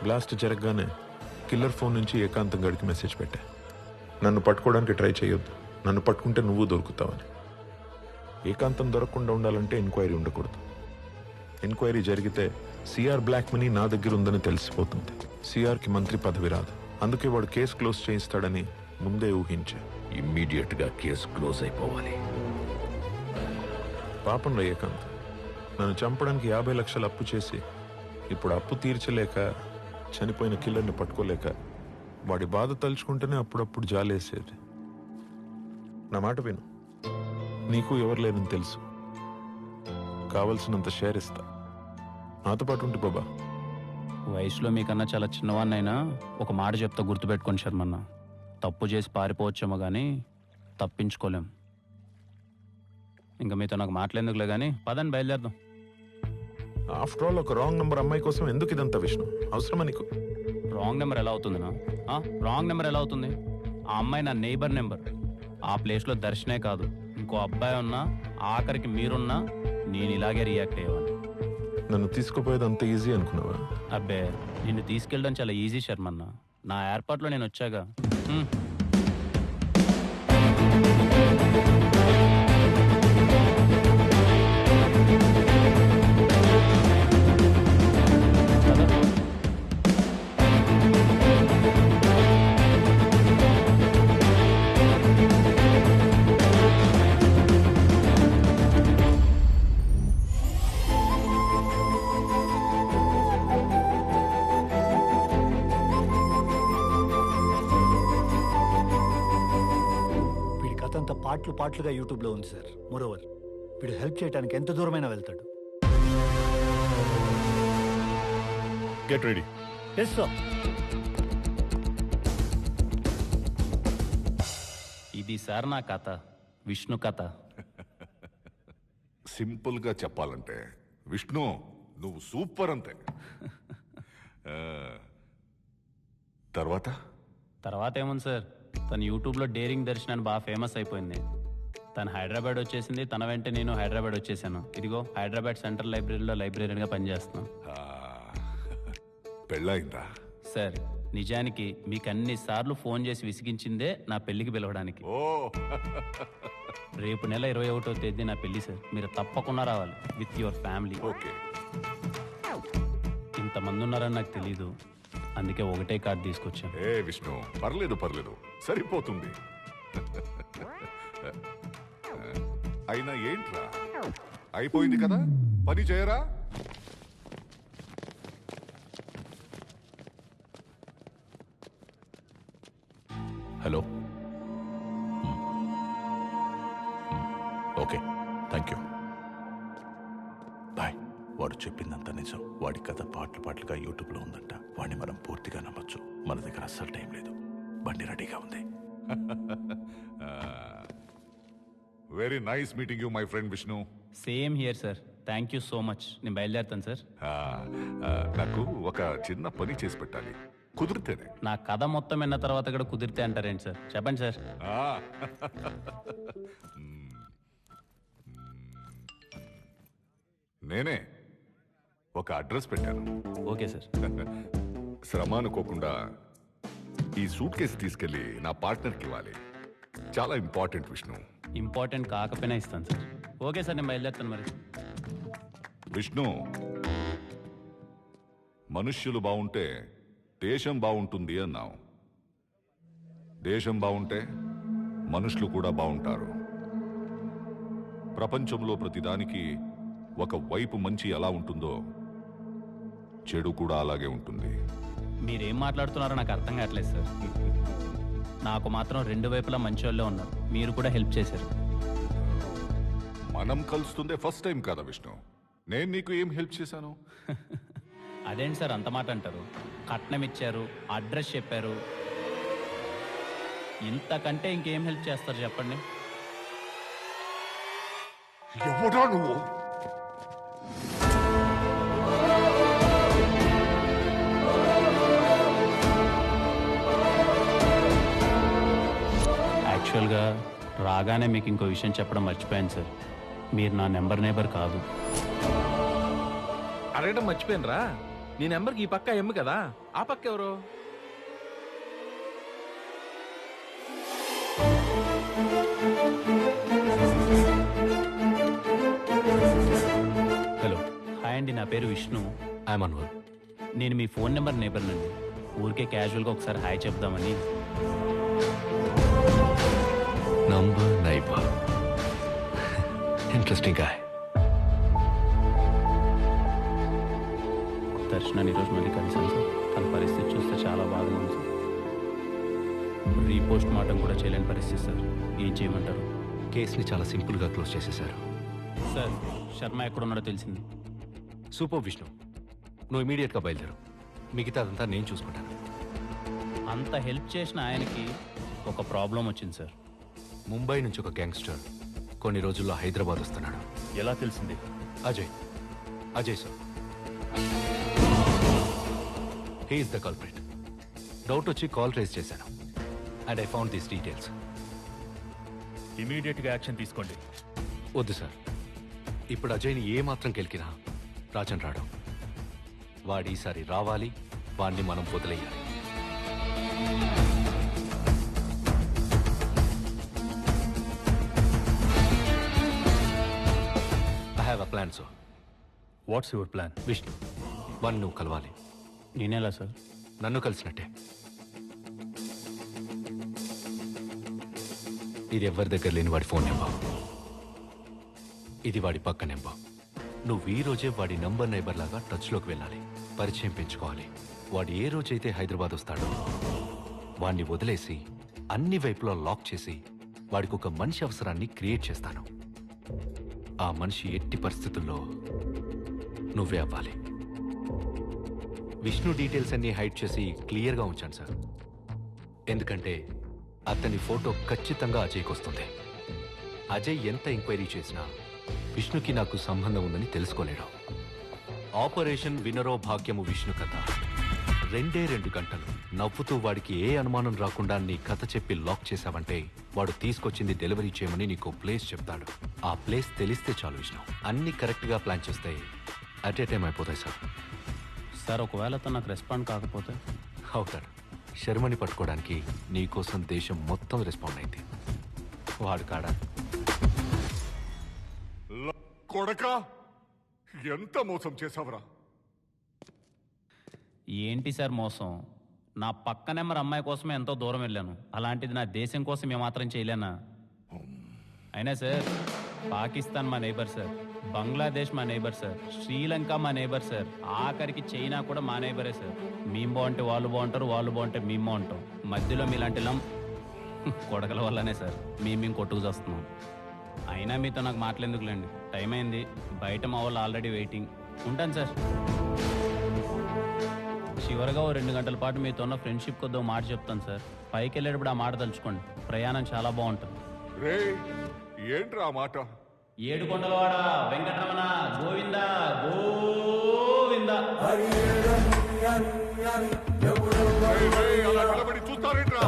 బ్లాస్ట్ జరగగానే కిల్లర్ ఫోన్ నుంచి ఏకాంతం గడికి మెసేజ్ పెట్టా. నన్ను పట్టుకోవడానికి ట్రై చేయొద్దు, నన్ను పట్టుకుంటే నువ్వు దొరుకుతావని. ఏకాంతం దొరకకుండా ఉండాలంటే ఎంక్వైరీ ఉండకూడదు. ఎంక్వైరీ జరిగితే సిఆర్ బ్లాక్ మనీ నా దగ్గర ఉందని తెలిసిపోతుంది. సిఆర్కి మంత్రి పదవి రాదు. అందుకే వాడు కేసు క్లోజ్ చేయిస్తాడని ముందే ఊహించా. ఇమ్మీడియట్ గా కేసు క్లోజ్ అయిపోవాలి. పాపం రా ఏకాంత్, నన్ను చంపడానికి 50 లక్షలు అప్పు చేసి ఇప్పుడు అప్పు తీర్చలేక చనిపోయిన కిల్లర్ని పట్టుకోలేక వాడి బాధ తలుచుకుంటేనే అప్పుడప్పుడు జాలేసేది. నా మాట విను, నీకు ఎవరు లేరని తెలుసు. కావలసినంత షేర్ ఇస్తా, నాతో పాటు ఉంటే బాబా. వయసులో మీకన్నా చాలా చిన్నవాన్నైనా ఒక మాట చెప్తా, గుర్తుపెట్టుకోండి శర్మన్న. తప్పు చేసి పారిపోవచ్చేమో కానీ తప్పించుకోలేం. ఇంకా మీతో నాకు మాట్లాడేందుకులే కానీ పదండి బయలుదేరదాం. ఆఫ్టర్ ఆల్ ఒక రాంగ్ నెంబర్ అమ్మాయి కోసం ఎందుకు ఇదంతా విష్ణు? అవసరమా నీకు? రాంగ్ నెంబర్ ఎలా అవుతుందినా? రాంగ్ నెంబర్ ఎలా అవుతుంది? ఆ అమ్మాయి నా నైబర్ నెంబర్. ఆ ప్లేస్లో దర్శనే కాదు, ఇంకో అబ్బాయి ఉన్నా, ఆఖరికి మీరున్నా నేను ఇలాగే రియాక్ట్ అయ్యేవాడిని. నన్ను తీసుకుపోయేది అంత ఈజీ అనుకున్నావా? అబ్బే, నిన్ను తీసుకెళ్ళడం చాలా ఈజీ శర్మన్న. నా ఏర్పాట్లో నేను వచ్చాగా. పార్ట్లుగా యూట్యూబ్లో ఉంది సార్. మోరోవర్ వీడు హెల్ప్ చేయడానికి ఎంత దూరమైనా వెళ్తాడు. Get ready. Yes sir. ఇది సార్ నా కథ, విష్ణు కథ. సింపుల్ గా చెప్పాలంటే విష్ణు నువ్వు సూపర్ అంతే. ఆ, తర్వాత ఏముంది సార్, తను యూట్యూబ్లో డేరింగ్ దర్శన్ అని బాగా ఫేమస్ అయిపోయింది. తను హైదరాబాద్ వచ్చేసింది, తన వెంట నేను హైదరాబాద్ వచ్చేసాను. ఇదిగో హైదరాబాద్ సెంట్రల్ లైబ్రరీలో లైబ్రరీగా పనిచేస్తున్నాను. పెళ్ళయిందా సార్? నిజానికి మీకు అన్నిసార్లు ఫోన్ చేసి విసిగించిందే నా పెళ్లికి పిలవడానికి. రేపు నెల 21వ తేదీ నా పెళ్లి సార్. మీరు తప్పకుండా రావాలి విత్ యువర్ ఫ్యామిలీ. ఓకే. ఇంతమంది ఉన్నారని నాకు తెలీదు, అందుకే ఒకటే కార్డు తీసుకొచ్చాను. ఏ విష్ణు, పర్లేదు సరిపోతుంది. అయినా ఏంట్రా, అయిపోయింది కదా, పని చేయరా? Hello. Okay, thank you, bye. వాడు చెప్పిందంతా నిజం. వాడి కథ పాటలుగా యూట్యూబ్లో ఉందంట. వాడిని మనం పూర్తిగా నమ్మొచ్చు. మన దగ్గర అస్సలు టైం లేదు. బండి రెడీగా ఉంది. Very nice meeting you my friend Vishnu. Same here sir. Thank you so much. నేను బయలుదేరుతాను సార్. నాకు ఒక చిన్న పని చేసి పెట్టాలి, కుదిరితేనే. నా కథ మొత్తం విన్న తర్వాత కూడా కుదిరితే అంటారేంటి సార్? చెప్పండి సార్. నేనే ఒక అడ్రస్ పెట్టాను. Okay sir. శ్రమ అనుకోకుండా ఈ సూట్ కేసు తీసుకెళ్లి నా పార్ట్నర్కి ఇవ్వాలి. చాలా ఇంపార్టెంట్ విష్ణు. ఇంపార్టెంట్ కాకపోయినా ఇస్తాను సార్. ఓకే సార్, నేను బయలుదేరుతాను మరి. విష్ణు, మనుష్యులు బాగుంటే దేశం బాగుంటుంది అన్నావు. దేశం బాగుంటే మనుషులు కూడా బాగుంటారు. ప్రపంచంలో ప్రతిదానికి ఒక వైపు మంచి ఎలా ఉంటుందో చెడు కూడా అలాగే ఉంటుంది. మీరేం మాట్లాడుతున్నారో నాకు అర్థం కావట్లేదు సార్. నాకు మాత్రం రెండు వైపులా మంచి వాళ్ళే ఉన్నారు. మీరు కూడా హెల్ప్ చేశారు. మనం కలుస్తుందే ఫస్ట్ టైం కదా విష్ణు. నేను నీకు ఏం హెల్ప్ చేశాను? అదేంటి సార్ అంత మాట అంటారు? కట్నం ఇచ్చారు, అడ్రస్ చెప్పారు, ఇంతకంటే ఇంకేం హెల్ప్ చేస్తారు చెప్పండి? ఎవడా నువ్వు? యాక్చువల్గా రాగానే మీకు ఇంకో విషయం చెప్పడం మర్చిపోయాను సార్. మీరు నా నేబర్ కాదు. అడగడం మర్చిపోయినరా? నీ నెంబర్కి ఈ పక్క ఎమ్ము కదా, ఆ పక్క ఎవరు? హలో, హాయ్ అండి. నా పేరు విష్ణు. ఐఎమ్ అన్వర్. నేను మీ ఫోన్ నెంబర్ నేబర్నండి. ఊరికే క్యాజువల్గా ఒకసారి హాయ్ చెప్దామని. Number neighbour, interesting guy. దర్శనాన్ని ఈరోజు మళ్ళీ కలిసాను సార్. తన పరిస్థితి చూస్తే చాలా బాగా ఉంది సార్. రీపోస్ట్ మార్టం కూడా చేయలేని పరిస్థితి సార్. ఏం చేయమంటారు? కేసుని చాలా సింపుల్గా క్లోజ్ చేసేశారు సార్. శర్మ ఎక్కడున్నాడో తెలిసింది. సూపర్ విష్ణు, నువ్వు ఇమీడియట్గా బయలుదేరు. మిగతాదంతా నేను చూసుకుంటాను. అంత హెల్ప్ చేసిన ఆయనకి ఒక ప్రాబ్లం వచ్చింది సార్. ముంబై నుంచి ఒక గ్యాంగ్స్టర్ కొన్ని రోజుల్లో హైదరాబాద్ వస్తున్నాడు. ఎలా తెలిసింది? Ajay sir. He is the culprit. Doubt వచ్చి కాల్ రేస్ చేశాను and I found these details. ఇమీడియట్గా యాక్షన్ తీసుకోండి. వద్దు సార్, ఇప్పుడు అజయ్ని ఏ మాత్రం గెలికినా రాజన్ రాడు. వాడు ఈసారి రావాలి, వాడిని మనం వదిలేయాలి. I have a plan sir. What's your plan? Vishnu, వాడిని నువ్వు కలవాలి. నేనేలా సార్? నన్ను కలిసినట్టే. ఇది ఎవరి దగ్గర లేని వాడి ఫోన్ నెంబర్. ఇది వాడి పక్క నెంబర్. నువ్వు ఈ రోజే వాడి నంబర్ నైబర్ లాగా టచ్లోకి వెళ్ళాలి, పరిచయం పెంచుకోవాలి. వాడు ఏ రోజైతే హైదరాబాద్ వస్తాడో వాడిని వదిలేసి అన్ని వైపులా లాక్ చేసి వాడికి ఒక మనిషి అవసరాన్ని క్రియేట్ చేస్తాను. ఆ మనిషి ఎట్టి పరిస్థితుల్లో నువ్వే అవ్వాలి. విష్ణు డీటెయిల్స్ అన్ని హైడ్ చేసి క్లియర్గా ఉంచాను సార్. ఎందుకంటే అతని ఫోటో ఖచ్చితంగా అజయ్కి వస్తుంది. అజయ్ ఎంత ఎంక్వైరీ చేసినా విష్ణుకి నాకు సంబంధం ఉందని తెలుసుకోలేడు. ఆపరేషన్ వినరో భాగ్యము విష్ణు కథ 2 గంటలు నవ్వుతూ వాడికి ఏ అనుమానం రాకుండా నీ కథ చెప్పి లాక్ చేశావంటే వాడు తీసుకొచ్చింది డెలివరీ చేయమని నీకు ప్లేస్ చెప్తాడు. ఆ ప్లేస్ తెలిస్తే చాలు విష్ణు. అన్ని కరెక్ట్గా ప్లాన్ చేస్తే అట్ ఏ టైం అయిపోతాయి సార్. సార్ ఒకవేళ తను నాకు రెస్పాండ్ కాకపోతే? అవుతాడు. శర్మని పట్టుకోవడానికి నీకోసం దేశం మొత్తం రెస్పాండ్ అయింది. వాడు కాడా కొడక ఎంత మోసం చేసావురా? ఏంటి సార్ మోసం? నా పక్క నెంబర్ అమ్మాయి కోసమే ఎంతో దూరం వెళ్ళాను. అలాంటిది నా దేశం కోసం ఏమాత్రం చేయలేనా? అయినా సార్ పాకిస్తాన్ మా నైబర్ సార్, బంగ్లాదేశ్ మా నైబర్ సార్, శ్రీలంక మా నైబర్ సార్, ఆఖరికి చైనా కూడా మా నైబరే సార్. మేము బాగుంటే వాళ్ళు బాగుంటారు, వాళ్ళు బాగుంటే మేము బాగుంటాం. మధ్యలో మీలాంటి కొడకల వల్లనే సార్ మేము కొట్టుకు చేస్తున్నాం. అయినా మీతో నాకు మాట్లాడేందుకులేండి, టైం అయింది. బయట మా వాళ్ళు ఆల్రెడీ వెయిటింగ్. ఉంటాను సార్. చివరిగా 2 గంటల పాటు మీతో ఉన్న ఫ్రెండ్షిప్ కొద్దో మాట చెప్తాను సార్. పైకి వెళ్ళేటప్పుడు ఆ మాట తలుచుకోండి. ప్రయాణం చాలా బాగుంటుంది. ఏంట్రా మాట? ఏడుకొండలవాడ వెంకటరమణ గోవింద గోవింద. చూస్తారేంట్రా?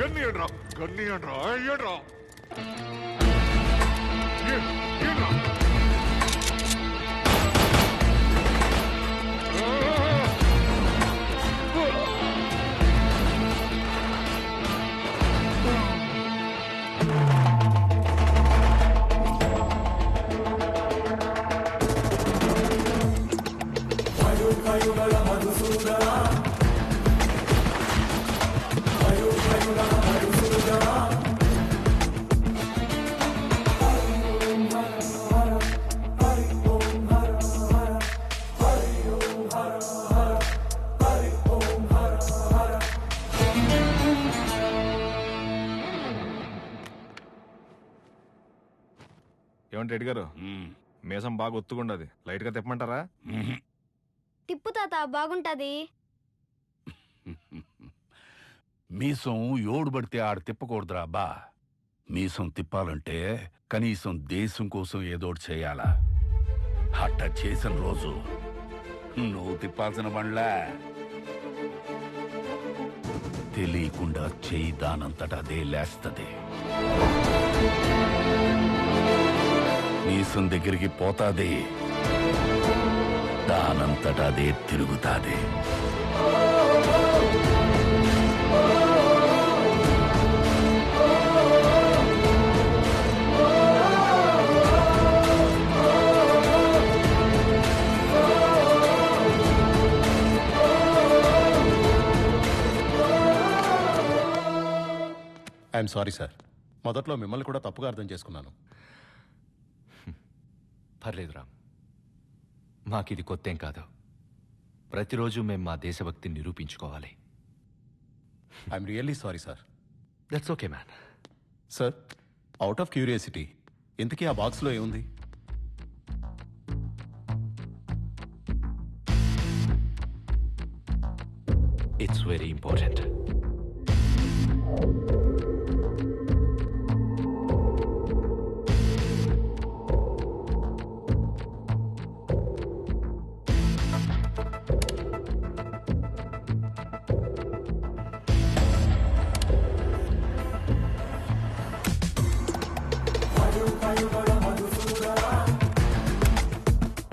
గన్నియండ్రా గన్నియండ్రా అయ్యండ్రా. ఏమంటే రెడ్డి గారు, మీసం బాగా ఒత్తుకుండది, లైట్ గా తిప్పమంటారా? తిప్పు తాత, బాగుంటది. మీసం ఏడు పడితే ఆడు తిప్పకూడదురా బా. మీసం తిప్పాలంటే కనీసం దేశం కోసం ఏదోటి చేయాలా. అట్ట చేసిన రోజు నువ్వు తిప్పాల్సిన బండ్లా తెలియకుండా చెయ్యి దానంతట అదే లేస్తది. మీసం దగ్గరికి పోతాది, దానంతట అదే తిరుగుతాది. ఐఎమ్ సారీ సార్, మొదట్లో మిమ్మల్ని కూడా తప్పుగా అర్థం చేసుకున్నాను. పర్లేదు రామ్, మాకిది కొత్తేం కాదు. ప్రతిరోజు మేము మా దేశభక్తిని నిరూపించుకోవాలి. I'm really sorry sir. That's okay man. Sir, out of curiosity, ఇంతకీ ఆ బాక్స్లో ఏముంది? It's very important. Bye.